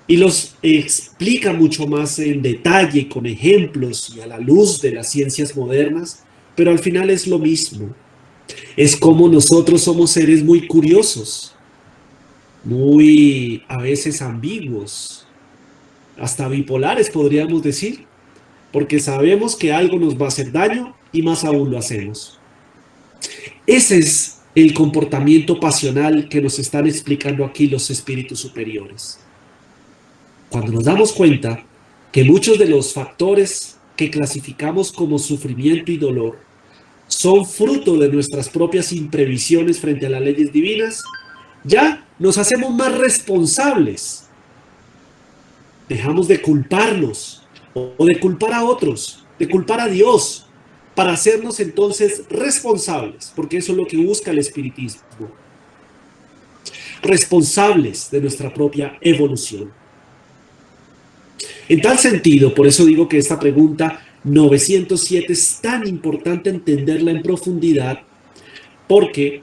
y los explica mucho más en detalle, con ejemplos y a la luz de las ciencias modernas, pero al final es lo mismo. Es como nosotros somos seres muy curiosos, muy a veces ambiguos, hasta bipolares podríamos decir, porque sabemos que algo nos va a hacer daño y más aún lo hacemos. Ese es el comportamiento pasional que nos están explicando aquí los espíritus superiores. Cuando nos damos cuenta que muchos de los factores que clasificamos como sufrimiento y dolor son fruto de nuestras propias imprevisiones frente a las leyes divinas, ya nos hacemos más responsables. Dejamos de culparnos o de culpar a otros, de culpar a Dios, para hacernos entonces responsables, porque eso es lo que busca el espiritismo. Responsables de nuestra propia evolución. En tal sentido, por eso digo que esta pregunta 907 es tan importante entenderla en profundidad, porque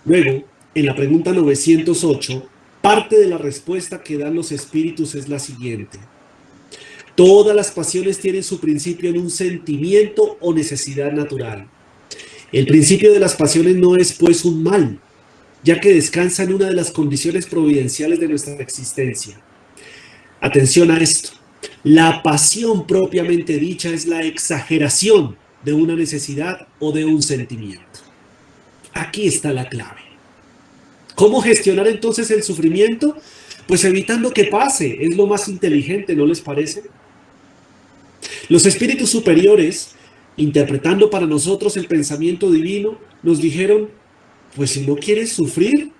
luego, en la pregunta 908, parte de la respuesta que dan los espíritus es la siguiente. Todas las pasiones tienen su principio en un sentimiento o necesidad natural. El principio de las pasiones no es, pues, un mal, ya que descansa en una de las condiciones providenciales de nuestra existencia. Atención a esto. La pasión propiamente dicha es la exageración de una necesidad o de un sentimiento. Aquí está la clave. ¿Cómo gestionar entonces el sufrimiento? Pues evitando que pase. Es lo más inteligente, ¿no les parece? Los espíritus superiores, interpretando para nosotros el pensamiento divino, nos dijeron, pues si no quieres sufrir,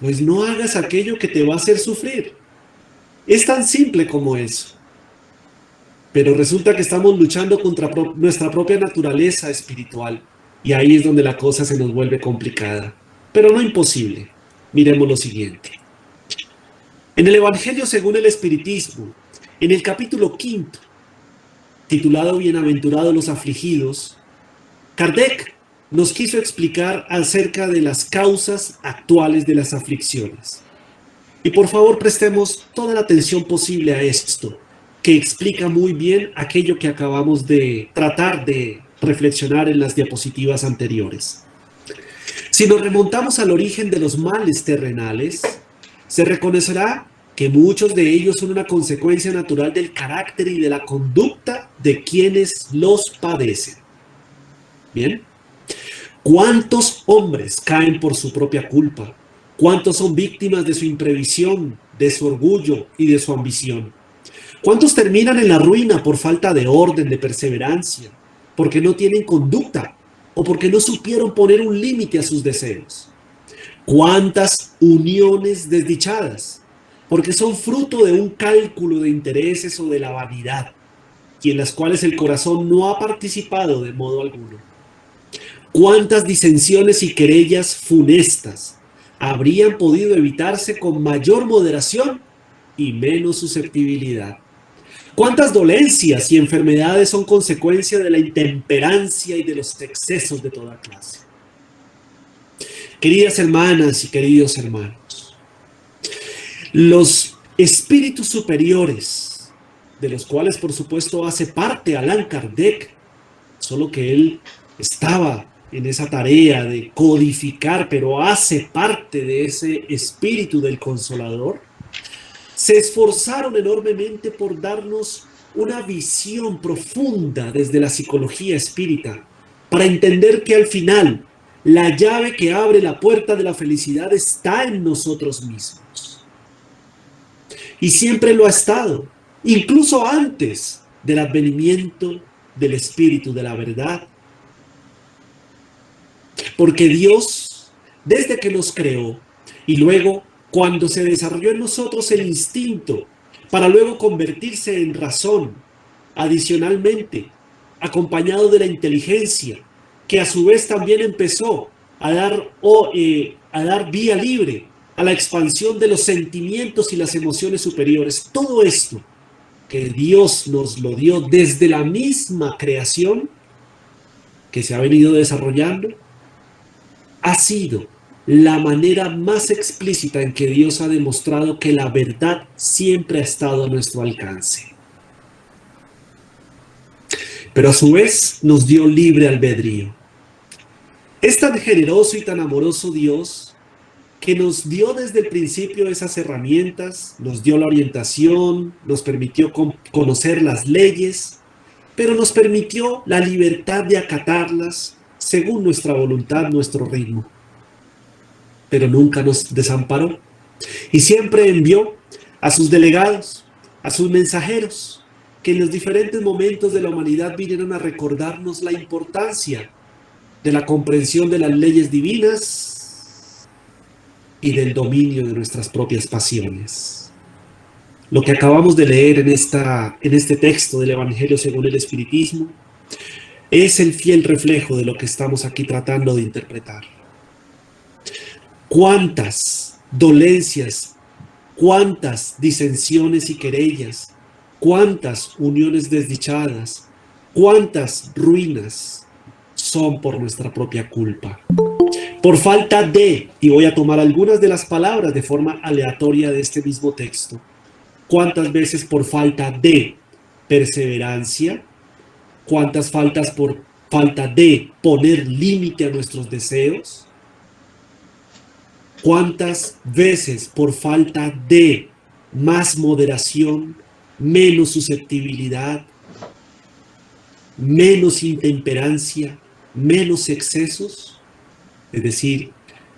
pues no hagas aquello que te va a hacer sufrir. Es tan simple como eso. Pero resulta que estamos luchando contra nuestra propia naturaleza espiritual. Y ahí es donde la cosa se nos vuelve complicada. Pero no imposible. Miremos lo siguiente. En el Evangelio según el Espiritismo, en el capítulo 5, titulado Bienaventurados los afligidos, Kardec nos quiso explicar acerca de las causas actuales de las aflicciones. Y por favor prestemos toda la atención posible a esto, que explica muy bien aquello que acabamos de tratar de reflexionar en las diapositivas anteriores. Si nos remontamos al origen de los males terrenales, se reconocerá que muchos de ellos son una consecuencia natural del carácter y de la conducta de quienes los padecen. ¿Bien? ¿Cuántos hombres caen por su propia culpa? ¿Cuántos son víctimas de su imprevisión, de su orgullo y de su ambición? ¿Cuántos terminan en la ruina por falta de orden, de perseverancia, porque no tienen conducta o porque no supieron poner un límite a sus deseos? ¿Cuántas uniones desdichadas? Porque son fruto de un cálculo de intereses o de la vanidad, y en las cuales el corazón no ha participado de modo alguno. ¿Cuántas disensiones y querellas funestas habrían podido evitarse con mayor moderación y menos susceptibilidad? ¿Cuántas dolencias y enfermedades son consecuencia de la intemperancia y de los excesos de toda clase? Queridas hermanas y queridos hermanos, los espíritus superiores, de los cuales por supuesto hace parte Allan Kardec, solo que él estaba en esa tarea de codificar, pero hace parte de ese espíritu del Consolador, se esforzaron enormemente por darnos una visión profunda desde la psicología espírita, para entender que al final la llave que abre la puerta de la felicidad está en nosotros mismos. Y siempre lo ha estado, incluso antes del advenimiento del Espíritu de la verdad. Porque Dios, desde que nos creó, y luego cuando se desarrolló en nosotros el instinto, para luego convertirse en razón, adicionalmente, acompañado de la inteligencia, que a su vez también empezó a dar vía libre a la expansión de los sentimientos y las emociones superiores. Todo esto que Dios nos lo dio desde la misma creación que se ha venido desarrollando, ha sido la manera más explícita en que Dios ha demostrado que la verdad siempre ha estado a nuestro alcance. Pero a su vez nos dio libre albedrío. Es tan generoso y tan amoroso Dios que nos dio desde el principio esas herramientas, nos dio la orientación, nos permitió conocer las leyes, pero nos permitió la libertad de acatarlas según nuestra voluntad, nuestro ritmo. Pero nunca nos desamparó y siempre envió a sus delegados, a sus mensajeros, que en los diferentes momentos de la humanidad vinieron a recordarnos la importancia de la comprensión de las leyes divinas y del dominio de nuestras propias pasiones. Lo que acabamos de leer en este texto del Evangelio según el Espiritismo es el fiel reflejo de lo que estamos aquí tratando de interpretar. ¿Cuántas dolencias, cuántas disensiones y querellas, cuántas uniones desdichadas, cuántas ruinas son por nuestra propia culpa? Por falta de, y voy a tomar algunas de las palabras de forma aleatoria de este mismo texto, ¿cuántas veces por falta de perseverancia? ¿Cuántas faltas por falta de poner límite a nuestros deseos? ¿Cuántas veces por falta de más moderación, menos susceptibilidad, menos intemperancia, menos excesos? Es decir,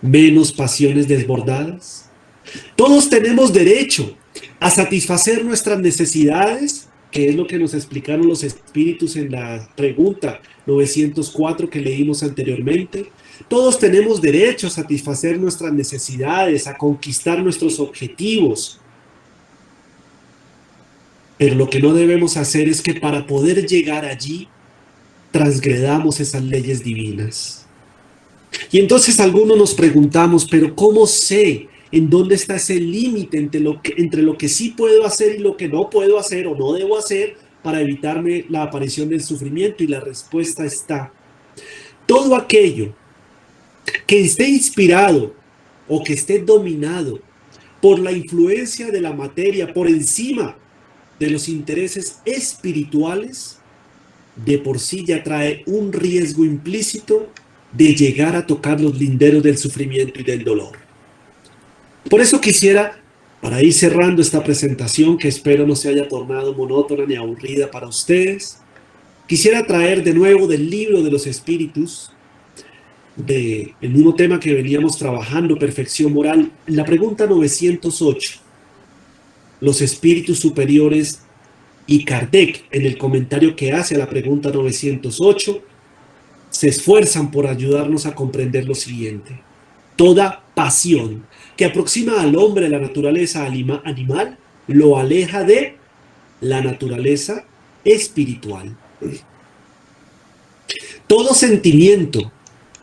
menos pasiones desbordadas. Todos tenemos derecho a satisfacer nuestras necesidades, que es lo que nos explicaron los espíritus en la pregunta 904 que leímos anteriormente. Todos tenemos derecho a satisfacer nuestras necesidades, a conquistar nuestros objetivos. Pero lo que no debemos hacer es que para poder llegar allí, transgredamos esas leyes divinas. Y entonces algunos nos preguntamos, pero ¿cómo sé en dónde está ese límite entre lo que sí puedo hacer y lo que no puedo hacer o no debo hacer para evitarme la aparición del sufrimiento? Y la respuesta está: todo aquello que esté inspirado o que esté dominado por la influencia de la materia por encima de los intereses espirituales, de por sí ya trae un riesgo implícito de llegar a tocar los linderos del sufrimiento y del dolor. Por eso quisiera, para ir cerrando esta presentación, que espero no se haya tornado monótona ni aburrida para ustedes, quisiera traer de nuevo del libro de los espíritus, del mismo tema que veníamos trabajando, perfección moral, la pregunta 908, los espíritus superiores y Kardec, en el comentario que hace a la pregunta 908, se esfuerzan por ayudarnos a comprender lo siguiente: toda pasión que aproxima al hombre a la naturaleza animal lo aleja de la naturaleza espiritual. Todo sentimiento,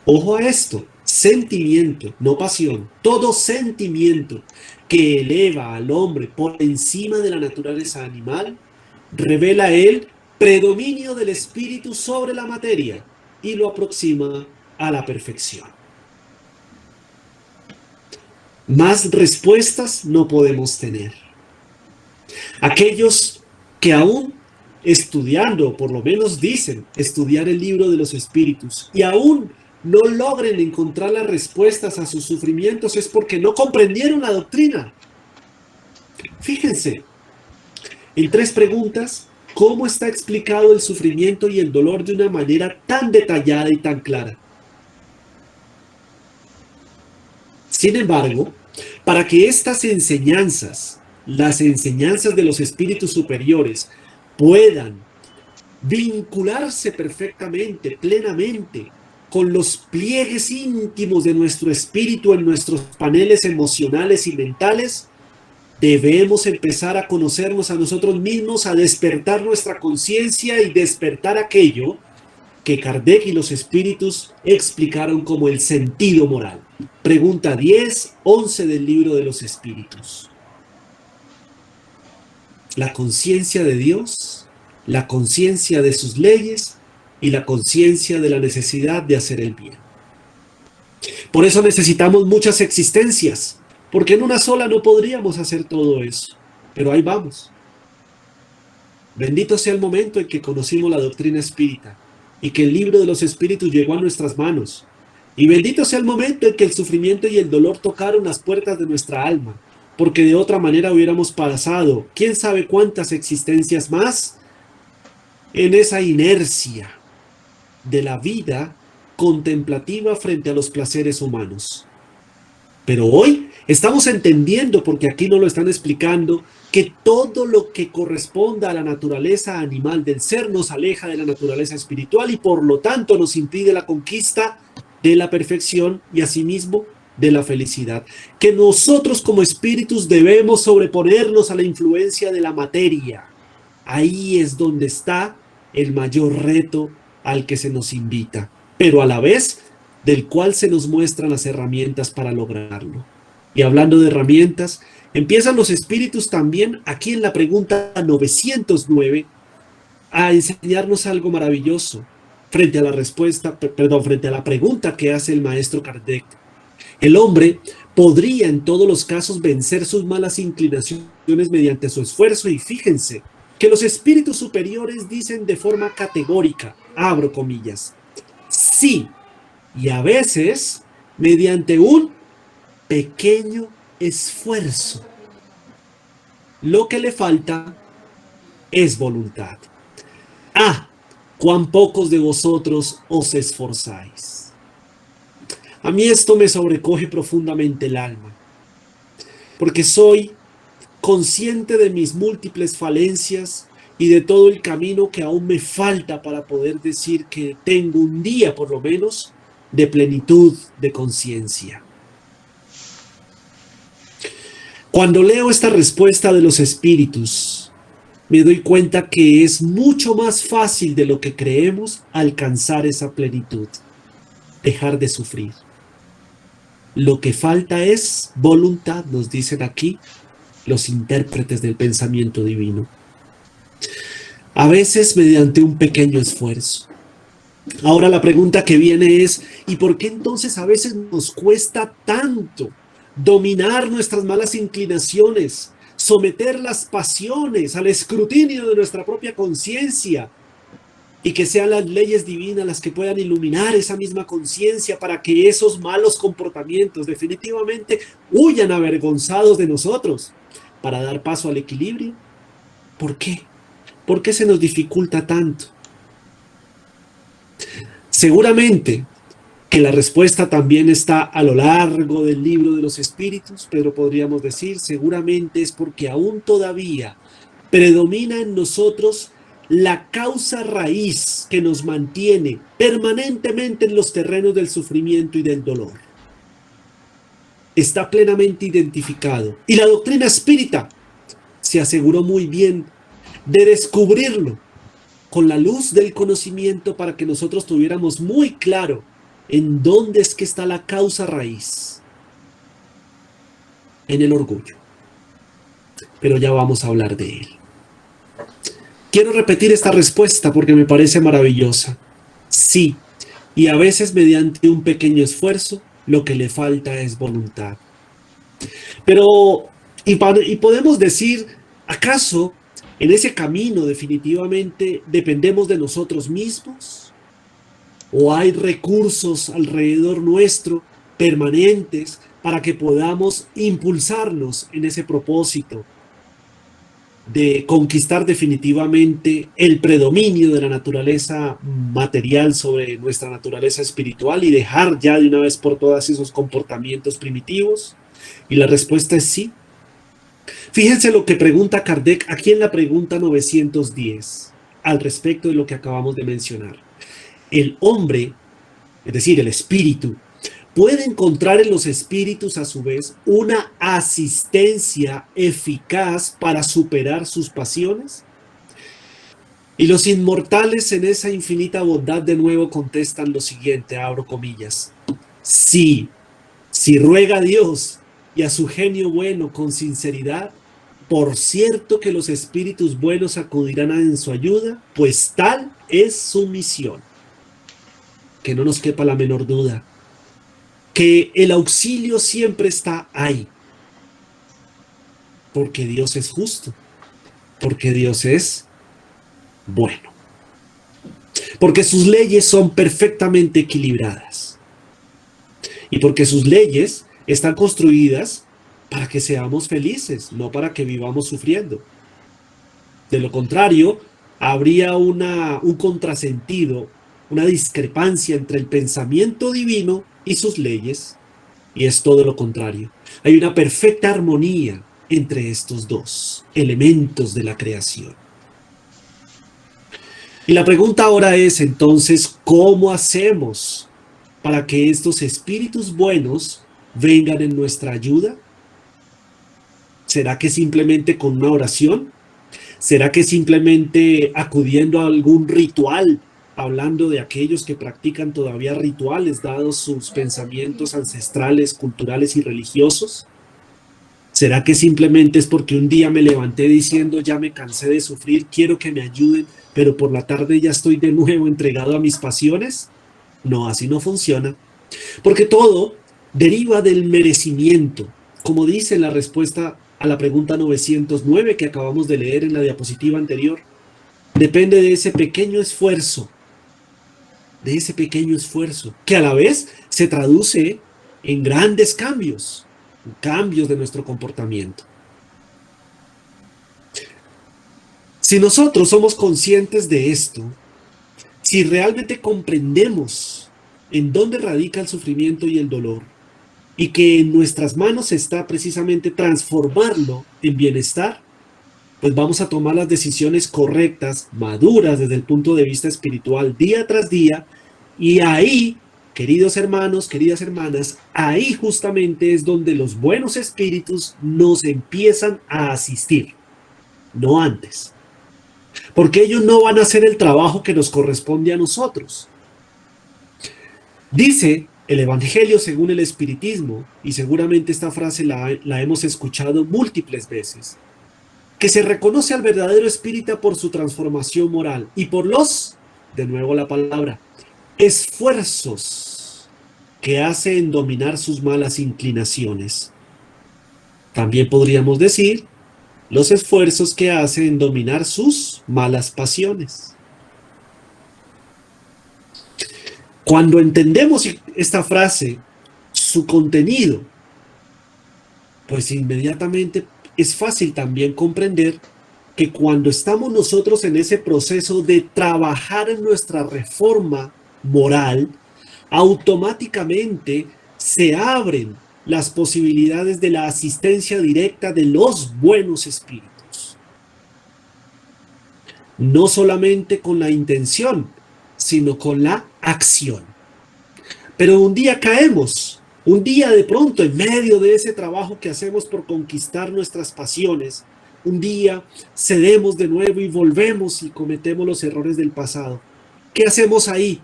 ojo a esto, sentimiento, no pasión, todo sentimiento que eleva al hombre por encima de la naturaleza animal revela el predominio del espíritu sobre la materia y lo aproxima a la perfección. Más respuestas no podemos tener. Aquellos que aún estudiando, por lo menos dicen estudiar el libro de los espíritus, y aún no logren encontrar las respuestas a sus sufrimientos, es porque no comprendieron la doctrina. Fíjense, en 3 preguntas, ¿cómo está explicado el sufrimiento y el dolor de una manera tan detallada y tan clara? Sin embargo, para que estas enseñanzas, las enseñanzas de los espíritus superiores, puedan vincularse perfectamente, plenamente, con los pliegues íntimos de nuestro espíritu en nuestros paneles emocionales y mentales, debemos empezar a conocernos a nosotros mismos, a despertar nuestra conciencia y despertar aquello que Kardec y los espíritus explicaron como el sentido moral. Pregunta 10, 11 del libro de los espíritus. La conciencia de Dios, la conciencia de sus leyes y la conciencia de la necesidad de hacer el bien. Por eso necesitamos muchas existencias, porque en una sola no podríamos hacer todo eso. Pero ahí vamos. Bendito sea el momento en que conocimos la doctrina espírita y que el libro de los espíritus llegó a nuestras manos Y bendito sea el momento en que el sufrimiento y el dolor tocaron las puertas de nuestra alma, porque de otra manera hubiéramos pasado quién sabe cuántas existencias más en esa inercia de la vida contemplativa frente a los placeres humanos. Pero hoy estamos entendiendo, porque aquí nos lo están explicando, que todo lo que corresponda a la naturaleza animal del ser nos aleja de la naturaleza espiritual y por lo tanto nos impide la conquista de la perfección y asimismo de la felicidad. Que nosotros como espíritus debemos sobreponernos a la influencia de la materia. Ahí es donde está el mayor reto al que se nos invita, pero a la vez del cual se nos muestran las herramientas para lograrlo. Y hablando de herramientas, empiezan los espíritus también aquí en la pregunta 909 a enseñarnos algo maravilloso frente a la respuesta, frente a la pregunta que hace el maestro Kardec. El hombre podría en todos los casos vencer sus malas inclinaciones mediante su esfuerzo y fíjense que los espíritus superiores dicen de forma categórica, abro comillas, sí, y a veces mediante un pequeño esfuerzo. Lo que le falta es voluntad. Ah, cuán pocos de vosotros os esforzáis. A mí esto me sobrecoge profundamente el alma, porque soy consciente de mis múltiples falencias y de todo el camino que aún me falta para poder decir que tengo un día, por lo menos, de plenitud de conciencia. Cuando leo esta respuesta de los espíritus, me doy cuenta que es mucho más fácil de lo que creemos alcanzar esa plenitud, dejar de sufrir. Lo que falta es voluntad, nos dicen aquí los intérpretes del pensamiento divino. A veces mediante un pequeño esfuerzo. Ahora la pregunta que viene es, ¿y por qué entonces a veces nos cuesta tanto dominar nuestras malas inclinaciones, someter las pasiones al escrutinio de nuestra propia conciencia y que sean las leyes divinas las que puedan iluminar esa misma conciencia para que esos malos comportamientos definitivamente huyan avergonzados de nosotros para dar paso al equilibrio? ¿Por qué? ¿Por qué se nos dificulta tanto? Seguramente que la respuesta también está a lo largo del libro de los espíritus, pero podríamos decir seguramente es porque aún todavía predomina en nosotros la causa raíz que nos mantiene permanentemente en los terrenos del sufrimiento y del dolor. Está plenamente identificado. Y la doctrina espírita se aseguró muy bien de descubrirlo con la luz del conocimiento para que nosotros tuviéramos muy claro en dónde es que está la causa raíz. En el orgullo. Pero ya vamos a hablar de él. Quiero repetir esta respuesta porque me parece maravillosa. Sí, y a veces mediante un pequeño esfuerzo, lo que le falta es voluntad. Pero, y podemos decir, ¿acaso en ese camino definitivamente dependemos de nosotros mismos? ¿O hay recursos alrededor nuestro permanentes para que podamos impulsarnos en ese propósito de conquistar definitivamente el predominio de la naturaleza material sobre nuestra naturaleza espiritual y dejar ya de una vez por todas esos comportamientos primitivos? Y la respuesta es sí. Fíjense lo que pregunta Kardec aquí en la pregunta 910 al respecto de lo que acabamos de mencionar. El hombre, es decir, el espíritu, puede encontrar en los espíritus a su vez una asistencia eficaz para superar sus pasiones. Y los inmortales en esa infinita bondad de nuevo contestan lo siguiente, abro comillas. Sí, si ruega a Dios y a su genio bueno con sinceridad, por cierto que los espíritus buenos acudirán en su ayuda, pues tal es su misión. Que no nos quepa la menor duda, que el auxilio siempre está ahí, porque Dios es justo, porque Dios es bueno, porque sus leyes son perfectamente equilibradas. y porque sus leyes están construidas para que seamos felices, no para que vivamos sufriendo. De lo contrario, habría un contrasentido, una discrepancia entre el pensamiento divino y sus leyes, y es todo lo contrario. Hay una perfecta armonía entre estos dos elementos de la creación. Y la pregunta ahora es entonces, ¿cómo hacemos para que estos espíritus buenos vengan en nuestra ayuda? ¿Será que simplemente con una oración? ¿Será que simplemente acudiendo a algún ritual, hablando de aquellos que practican todavía rituales dados sus pensamientos ancestrales, culturales y religiosos? ¿Será que simplemente es porque un día me levanté diciendo ya me cansé de sufrir, quiero que me ayuden, pero por la tarde ya estoy de nuevo entregado a mis pasiones? No, así no funciona. Porque todo deriva del merecimiento, como dice la respuesta a la pregunta 909 que acabamos de leer en la diapositiva anterior. Depende de ese pequeño esfuerzo, que a la vez se traduce en grandes cambios de nuestro comportamiento. Si nosotros somos conscientes de esto, si realmente comprendemos en dónde radica el sufrimiento y el dolor, y que en nuestras manos está precisamente transformarlo en bienestar, pues vamos a tomar las decisiones correctas, maduras desde el punto de vista espiritual día tras día, y ahí, queridos hermanos, queridas hermanas, ahí justamente es donde los buenos espíritus nos empiezan a asistir, no antes. Porque ellos no van a hacer el trabajo que nos corresponde a nosotros. Dice el Evangelio según el Espiritismo, y seguramente esta frase la hemos escuchado múltiples veces, que se reconoce al verdadero espírita por su transformación moral y por los, de nuevo la palabra, esfuerzos que hace en dominar sus malas inclinaciones. También podríamos decir los esfuerzos que hace en dominar sus malas pasiones. Cuando entendemos esta frase, su contenido, pues inmediatamente es fácil también comprender que cuando estamos nosotros en ese proceso de trabajar en nuestra reforma moral, automáticamente se abren las posibilidades de la asistencia directa de los buenos espíritus. No solamente con la intención, sino con la acción. Pero un día caemos, un día de pronto en medio de ese trabajo que hacemos por conquistar nuestras pasiones, un día cedemos de nuevo y volvemos y cometemos los errores del pasado. ¿Qué hacemos ahí?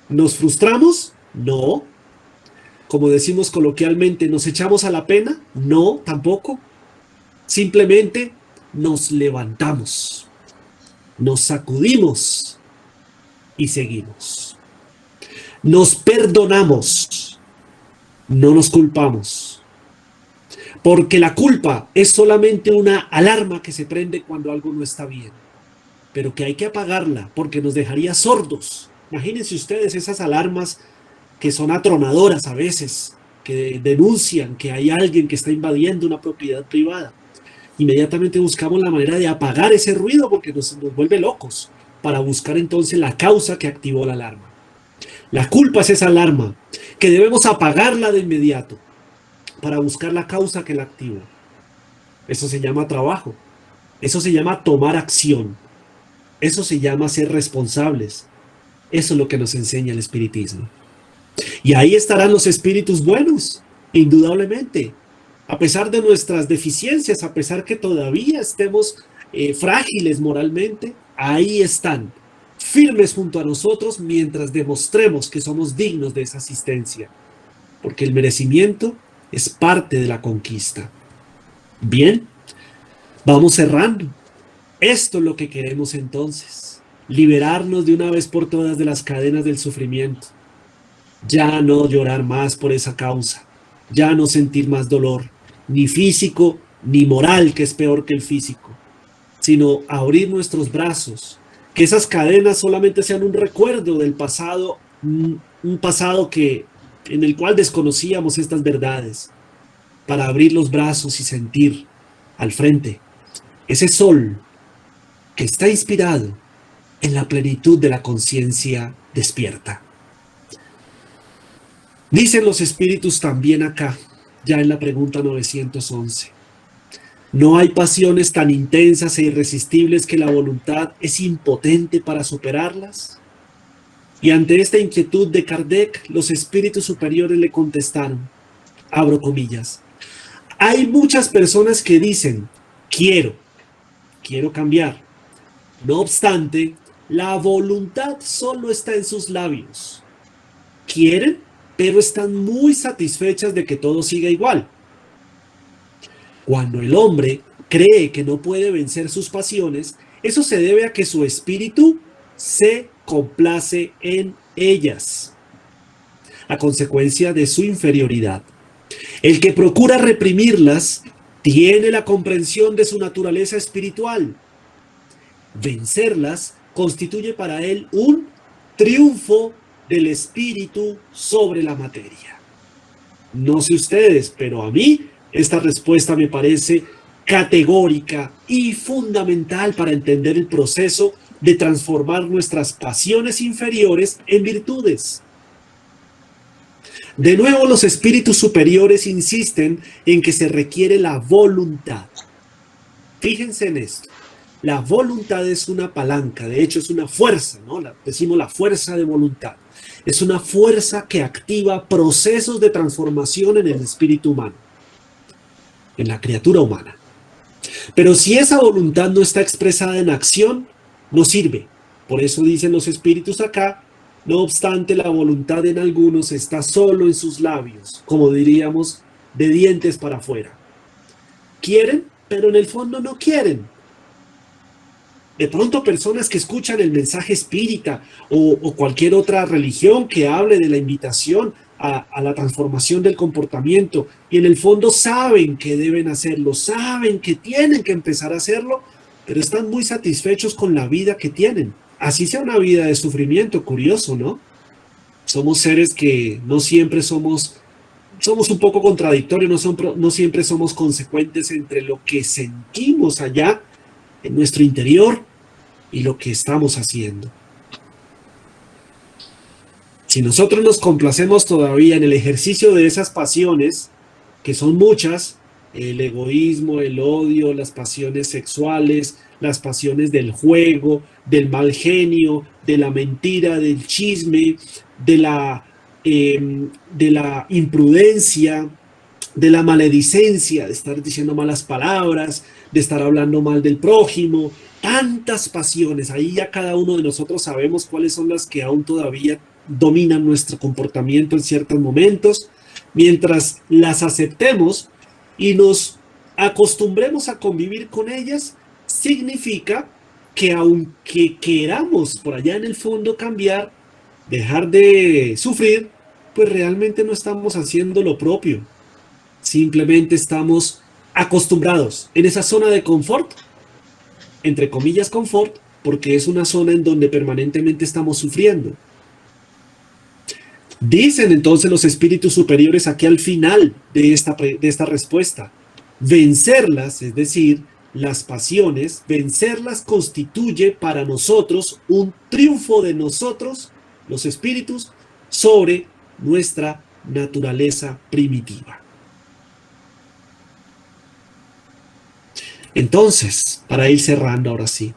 ¿Nos frustramos? No. Como decimos coloquialmente, ¿nos echamos a la pena? No, tampoco. Simplemente nos levantamos, nos sacudimos y seguimos. Nos perdonamos, no nos culpamos. Porque la culpa es solamente una alarma que se prende cuando algo no está bien, pero que hay que apagarla porque nos dejaría sordos. Imagínense ustedes esas alarmas que son atronadoras a veces, que denuncian que hay alguien que está invadiendo una propiedad privada. Inmediatamente buscamos la manera de apagar ese ruido porque nos vuelve locos, para buscar entonces la causa que activó la alarma. La culpa es esa alarma, que debemos apagarla de inmediato, para buscar la causa que la activó. Eso se llama trabajo, eso se llama tomar acción, eso se llama ser responsables. Eso es lo que nos enseña el espiritismo. Y ahí estarán los espíritus buenos, indudablemente. A pesar de nuestras deficiencias, a pesar que todavía estemos frágiles moralmente, ahí están, firmes junto a nosotros mientras demostremos que somos dignos de esa asistencia. Porque el merecimiento es parte de la conquista. Bien, vamos cerrando. Esto es lo que queremos entonces. Liberarnos de una vez por todas de las cadenas del sufrimiento. Ya no llorar más por esa causa. Ya no sentir más dolor, ni físico ni moral, que es peor que el físico, sino abrir nuestros brazos, que esas cadenas solamente sean un recuerdo del pasado, un pasado que en el cual desconocíamos estas verdades, para abrir los brazos y sentir al frente ese sol que está inspirado en la plenitud de la conciencia despierta. Dicen los espíritus también acá, ya en la pregunta 911. No hay pasiones tan intensas e irresistibles que la voluntad es impotente para superarlas. Y ante esta inquietud de Kardec, los espíritus superiores le contestaron, abro comillas, hay muchas personas que dicen, quiero cambiar. No obstante, la voluntad solo está en sus labios. Quieren, pero están muy satisfechas de que todo siga igual. Cuando el hombre cree que no puede vencer sus pasiones, eso se debe a que su espíritu se complace en ellas, a consecuencia de su inferioridad. El que procura reprimirlas tiene la comprensión de su naturaleza espiritual. Vencerlas constituye para él un triunfo del espíritu sobre la materia. No sé ustedes, pero a mí esta respuesta me parece categórica y fundamental para entender el proceso de transformar nuestras pasiones inferiores en virtudes. De nuevo, los espíritus superiores insisten en que se requiere la voluntad. Fíjense en esto. La voluntad es una palanca, de hecho es una fuerza, ¿no? Decimos la fuerza de voluntad. Es una fuerza que activa procesos de transformación en el espíritu humano, en la criatura humana. Pero si esa voluntad no está expresada en acción, no sirve. Por eso dicen los espíritus acá, no obstante la voluntad en algunos está solo en sus labios, como diríamos, de dientes para afuera. Quieren, pero en el fondo no quieren. De pronto personas que escuchan el mensaje espírita o cualquier otra religión que hable de la invitación a la transformación del comportamiento y en el fondo saben que deben hacerlo, saben que tienen que empezar a hacerlo, pero están muy satisfechos con la vida que tienen. Así sea una vida de sufrimiento, curioso, ¿no? Somos seres que no siempre somos un poco contradictorios, no siempre somos consecuentes entre lo que sentimos allá en nuestro interior y lo que estamos haciendo. Si nosotros nos complacemos todavía en el ejercicio de esas pasiones, que son muchas, el egoísmo, el odio, las pasiones sexuales, las pasiones del juego, del mal genio, de la mentira, del chisme, de la imprudencia, de la maledicencia, de estar diciendo malas palabras, de estar hablando mal del prójimo, tantas pasiones. Ahí ya cada uno de nosotros sabemos cuáles son las que aún todavía dominan nuestro comportamiento en ciertos momentos. Mientras las aceptemos y nos acostumbremos a convivir con ellas, significa que aunque queramos por allá en el fondo cambiar, dejar de sufrir, pues realmente no estamos haciendo lo propio. Simplemente estamos acostumbrados en esa zona de confort, entre comillas confort, porque es una zona en donde permanentemente estamos sufriendo. Dicen entonces los espíritus superiores aquí al final de esta respuesta, vencerlas, es decir, las pasiones, vencerlas constituye para nosotros un triunfo de nosotros, los espíritus, sobre nuestra naturaleza primitiva. Entonces, para ir cerrando ahora sí,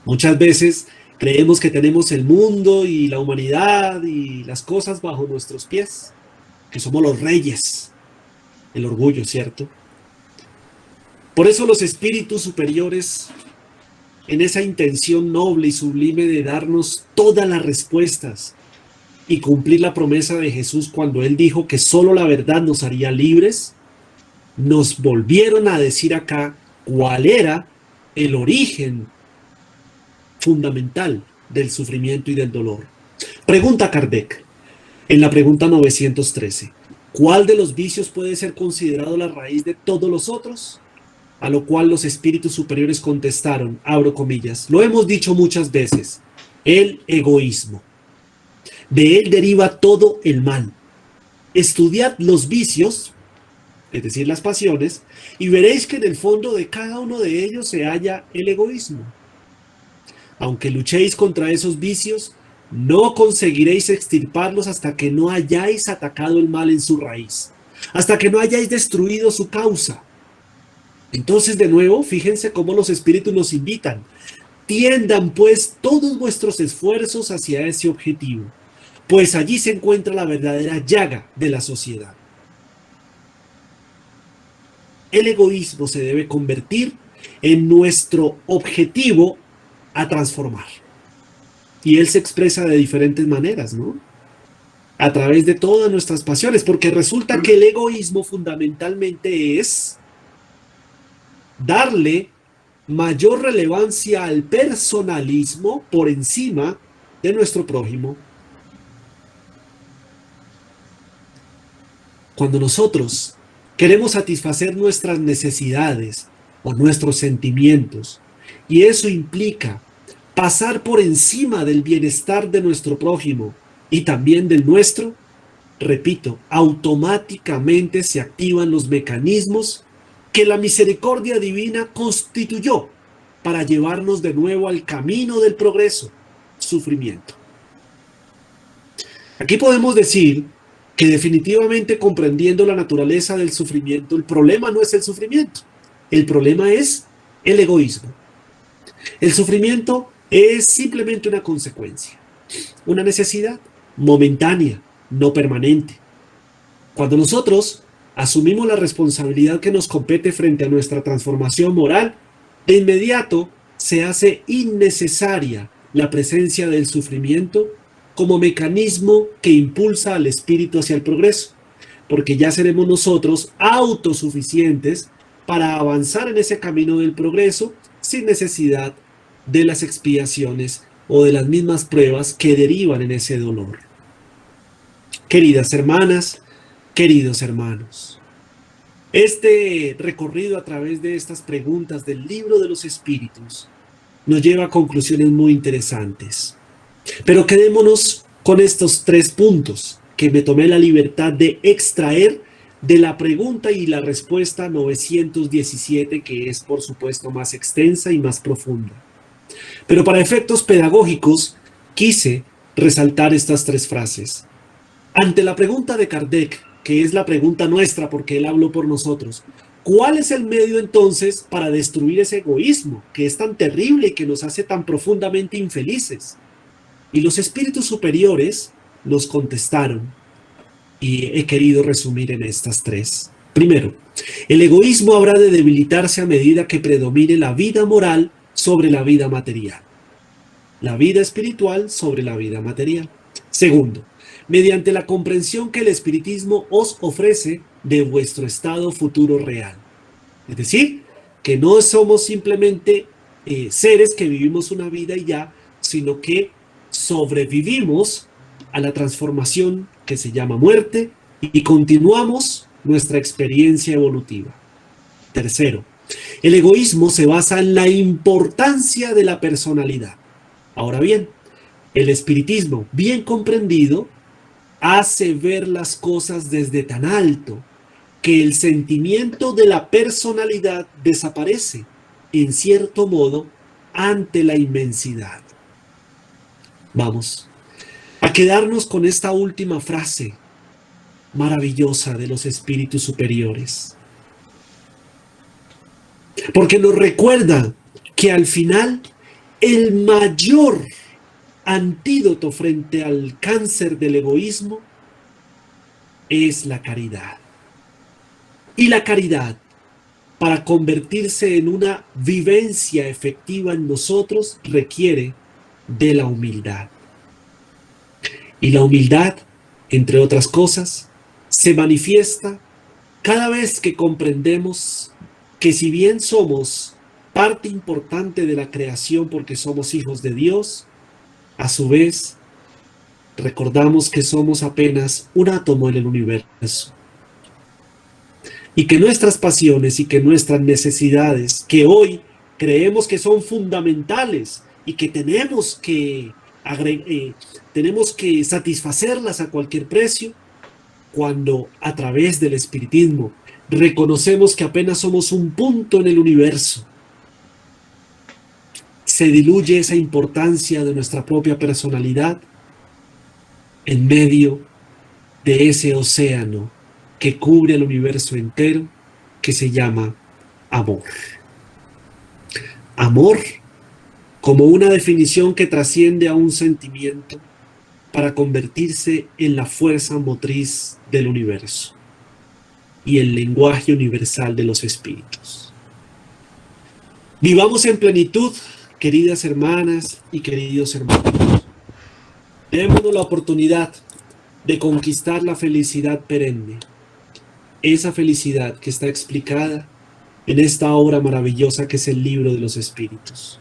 muchas veces creemos que tenemos el mundo y la humanidad y las cosas bajo nuestros pies, que somos los reyes, el orgullo, ¿cierto? Por eso los espíritus superiores, en esa intención noble y sublime de darnos todas las respuestas y cumplir la promesa de Jesús cuando Él dijo que solo la verdad nos haría libres, nos volvieron a decir acá cuál era el origen fundamental del sufrimiento y del dolor. Pregunta Kardec, en la pregunta 913, ¿cuál de los vicios puede ser considerado la raíz de todos los otros? A lo cual los espíritus superiores contestaron, abro comillas, lo hemos dicho muchas veces, el egoísmo. De él deriva todo el mal. Estudiad los vicios, es decir, las pasiones, y veréis que en el fondo de cada uno de ellos se halla el egoísmo. Aunque luchéis contra esos vicios, no conseguiréis extirparlos hasta que no hayáis atacado el mal en su raíz, hasta que no hayáis destruido su causa. Entonces, de nuevo, fíjense cómo los espíritus nos invitan. Tiendan pues todos vuestros esfuerzos hacia ese objetivo, pues allí se encuentra la verdadera llaga de la sociedad. El egoísmo se debe convertir en nuestro objetivo a transformar. Y él se expresa de diferentes maneras, ¿no? A través de todas nuestras pasiones, porque resulta que el egoísmo fundamentalmente es darle mayor relevancia al personalismo por encima de nuestro prójimo. Cuando nosotros queremos satisfacer nuestras necesidades o nuestros sentimientos, y eso implica pasar por encima del bienestar de nuestro prójimo y también del nuestro, repito, automáticamente se activan los mecanismos que la misericordia divina constituyó para llevarnos de nuevo al camino del progreso, sufrimiento. Aquí podemos decir que definitivamente comprendiendo la naturaleza del sufrimiento, el problema no es el sufrimiento, el problema es el egoísmo. El sufrimiento es simplemente una consecuencia, una necesidad momentánea, no permanente. Cuando nosotros asumimos la responsabilidad que nos compete frente a nuestra transformación moral, de inmediato se hace innecesaria la presencia del sufrimiento como mecanismo que impulsa al espíritu hacia el progreso, porque ya seremos nosotros autosuficientes para avanzar en ese camino del progreso sin necesidad de las expiaciones o de las mismas pruebas que derivan en ese dolor. Queridas hermanas, queridos hermanos, este recorrido a través de estas preguntas del Libro de los Espíritus nos lleva a conclusiones muy interesantes. Pero quedémonos con estos 3 puntos que me tomé la libertad de extraer de la pregunta y la respuesta 917, que es por supuesto más extensa y más profunda. Pero para efectos pedagógicos quise resaltar estas 3 frases. Ante la pregunta de Kardec, que es la pregunta nuestra porque él habló por nosotros, ¿cuál es el medio entonces para destruir ese egoísmo que es tan terrible y que nos hace tan profundamente infelices? Y los espíritus superiores nos contestaron, y he querido resumir en estas 3. Primero, el egoísmo habrá de debilitarse a medida que predomine la vida moral sobre la vida material, la vida espiritual sobre la vida material. Segundo, mediante la comprensión que el espiritismo os ofrece de vuestro estado futuro real. Es decir, que no somos simplemente seres que vivimos una vida y ya, sino que sobrevivimos a la transformación que se llama muerte y continuamos nuestra experiencia evolutiva. Tercero, el egoísmo se basa en la importancia de la personalidad. Ahora bien, el espiritismo, bien comprendido, hace ver las cosas desde tan alto que el sentimiento de la personalidad desaparece, en cierto modo, ante la inmensidad. Vamos a quedarnos con esta última frase maravillosa de los espíritus superiores, porque nos recuerda que al final el mayor antídoto frente al cáncer del egoísmo es la caridad. Y la caridad, para convertirse en una vivencia efectiva en nosotros, requiere de la humildad. Y la humildad, entre otras cosas, se manifiesta cada vez que comprendemos que si bien somos parte importante de la creación porque somos hijos de Dios, a su vez recordamos que somos apenas un átomo en el universo. Y que nuestras pasiones y que nuestras necesidades, que hoy creemos que son fundamentales y que tenemos que tenemos que satisfacerlas a cualquier precio, cuando a través del espiritismo reconocemos que apenas somos un punto en el universo, se diluye esa importancia de nuestra propia personalidad en medio de ese océano que cubre el universo entero, que se llama amor. Amor como una definición que trasciende a un sentimiento para convertirse en la fuerza motriz del universo y el lenguaje universal de los espíritus. Vivamos en plenitud, queridas hermanas y queridos hermanos. Démonos la oportunidad de conquistar la felicidad perenne, esa felicidad que está explicada en esta obra maravillosa que es el Libro de los Espíritus.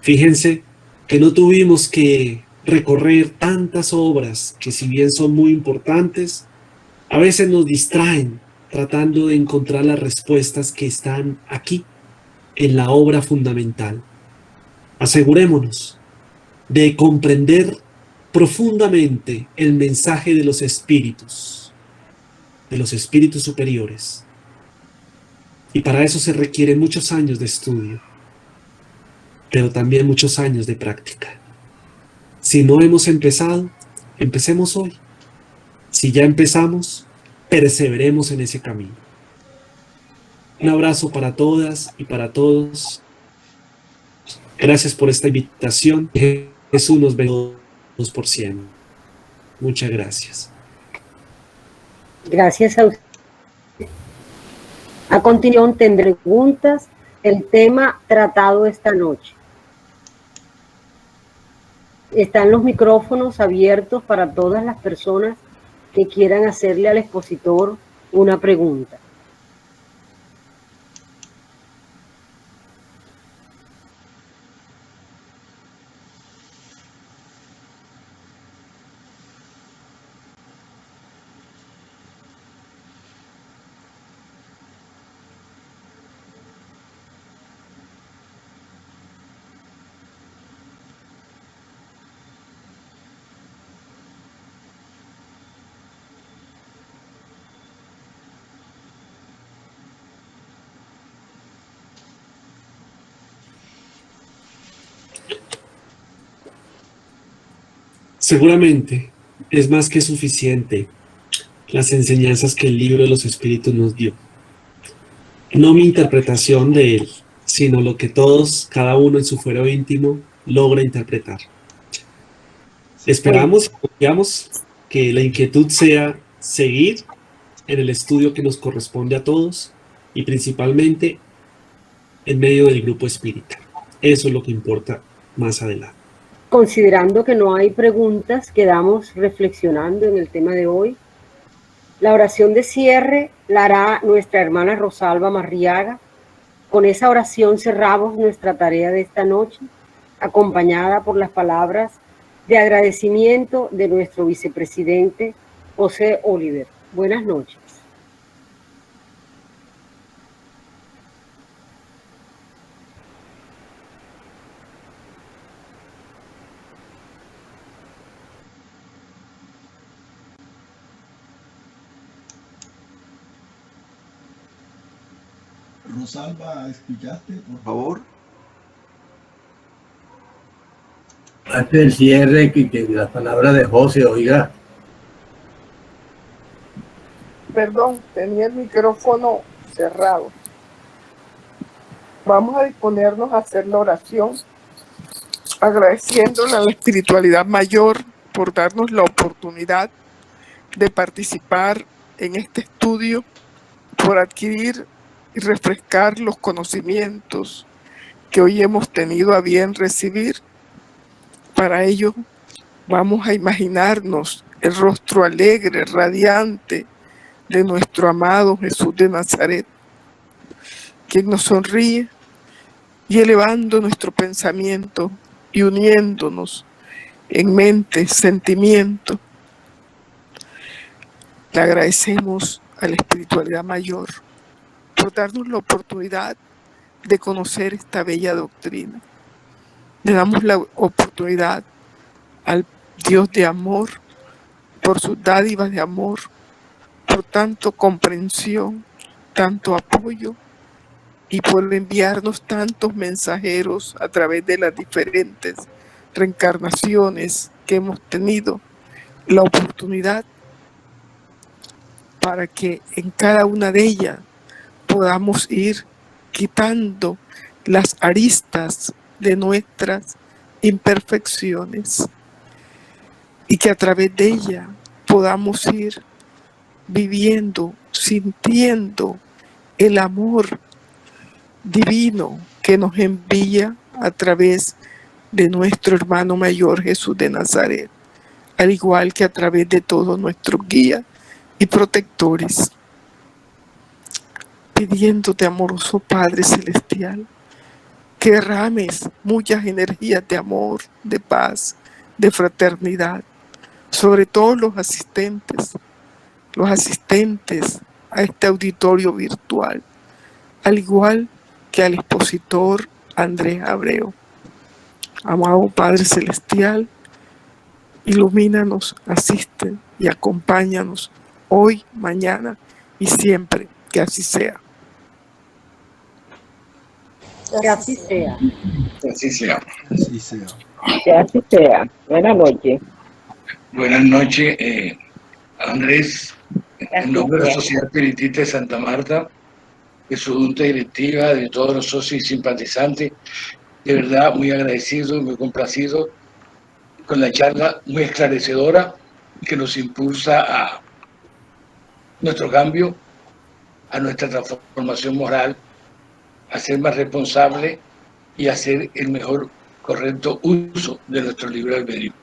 Fíjense que no tuvimos que recorrer tantas obras que, si bien son muy importantes, a veces nos distraen tratando de encontrar las respuestas que están aquí en la obra fundamental. Asegurémonos de comprender profundamente el mensaje de los espíritus superiores. Y para eso se requieren muchos años de estudio, pero también muchos años de práctica. Si no hemos empezado, empecemos hoy. Si ya empezamos, perseveremos en ese camino. Un abrazo para todas y para todos. Gracias por esta invitación. Jesús nos bendiga por siempre. Muchas gracias. Gracias a usted. A continuación tendré preguntas, el tema tratado esta noche. Están los micrófonos abiertos para todas las personas que quieran hacerle al expositor una pregunta. Seguramente es más que suficiente las enseñanzas que el Libro de los Espíritus nos dio. No mi interpretación de él, sino lo que todos, cada uno en su fuero íntimo, logra interpretar. Esperamos y confiamos que la inquietud sea seguir en el estudio que nos corresponde a todos y principalmente en medio del grupo espírita. Eso es lo que importa más adelante. Considerando que no hay preguntas, quedamos reflexionando en el tema de hoy. La oración de cierre la hará nuestra hermana Rosalba Marriaga. Con esa oración cerramos nuestra tarea de esta noche, acompañada por las palabras de agradecimiento de nuestro vicepresidente José Oliver. Buenas noches. Rosalba, ¿escuchaste, por favor? Antes del cierre, que la palabra de José, oiga. Perdón, tenía el micrófono cerrado. Vamos a disponernos a hacer la oración, agradeciéndole a la espiritualidad mayor por darnos la oportunidad de participar en este estudio, por adquirir y refrescar los conocimientos que hoy hemos tenido a bien recibir. Para ello, vamos a imaginarnos el rostro alegre, radiante de nuestro amado Jesús de Nazaret, quien nos sonríe, y elevando nuestro pensamiento y uniéndonos en mente, sentimiento, le agradecemos a la espiritualidad mayor por darnos la oportunidad de conocer esta bella doctrina. Le damos la oportunidad al Dios de amor, por sus dádivas de amor, por tanto comprensión, tanto apoyo y por enviarnos tantos mensajeros a través de las diferentes reencarnaciones que hemos tenido la oportunidad para que en cada una de ellas podamos ir quitando las aristas de nuestras imperfecciones y que a través de ella podamos ir viviendo, sintiendo el amor divino que nos envía a través de nuestro hermano mayor Jesús de Nazaret, al igual que a través de todos nuestros guías y protectores, pidiéndote, amoroso Padre Celestial, que derrames muchas energías de amor, de paz, de fraternidad, sobre todos los asistentes a este auditorio virtual, al igual que al expositor Andrés Abreu. Amado Padre Celestial, ilumínanos, asiste y acompáñanos hoy, mañana y siempre, que así sea. Que así sea. Que así sea. Así sea. Que así sea. Buenas noches. Buenas noches, Andrés, en nombre de la Sociedad Espiritista de Santa Marta, de su junta directiva, de todos los socios y simpatizantes, de verdad muy agradecido y muy complacido con la charla muy esclarecedora que nos impulsa a nuestro cambio, a nuestra transformación moral, a ser más responsable y a hacer el mejor, correcto uso de nuestro libre albedrío.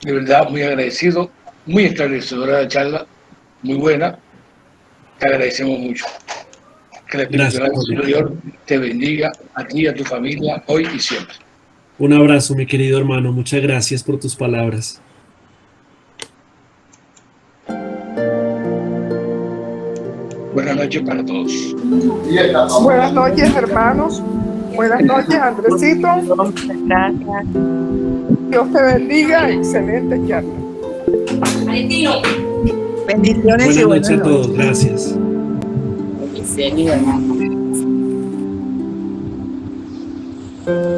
De verdad, muy agradecido, muy esclarecedora la charla, muy buena. Te agradecemos mucho. Que la espiritualidad superior te bendiga a ti y a tu familia hoy y siempre. Un abrazo, mi querido hermano. Muchas gracias por tus palabras. Buenas noches para todos. Buenas noches, hermanos. Buenas noches, Andresito. Gracias. Dios te bendiga. Excelente charla. Bendiciones Buenas y noches a todos. Gracias.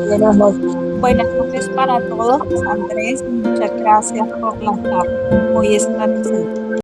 Buenas noches. Buenas noches para todos. Andrés, muchas gracias por la charla. Muy esclarecedora.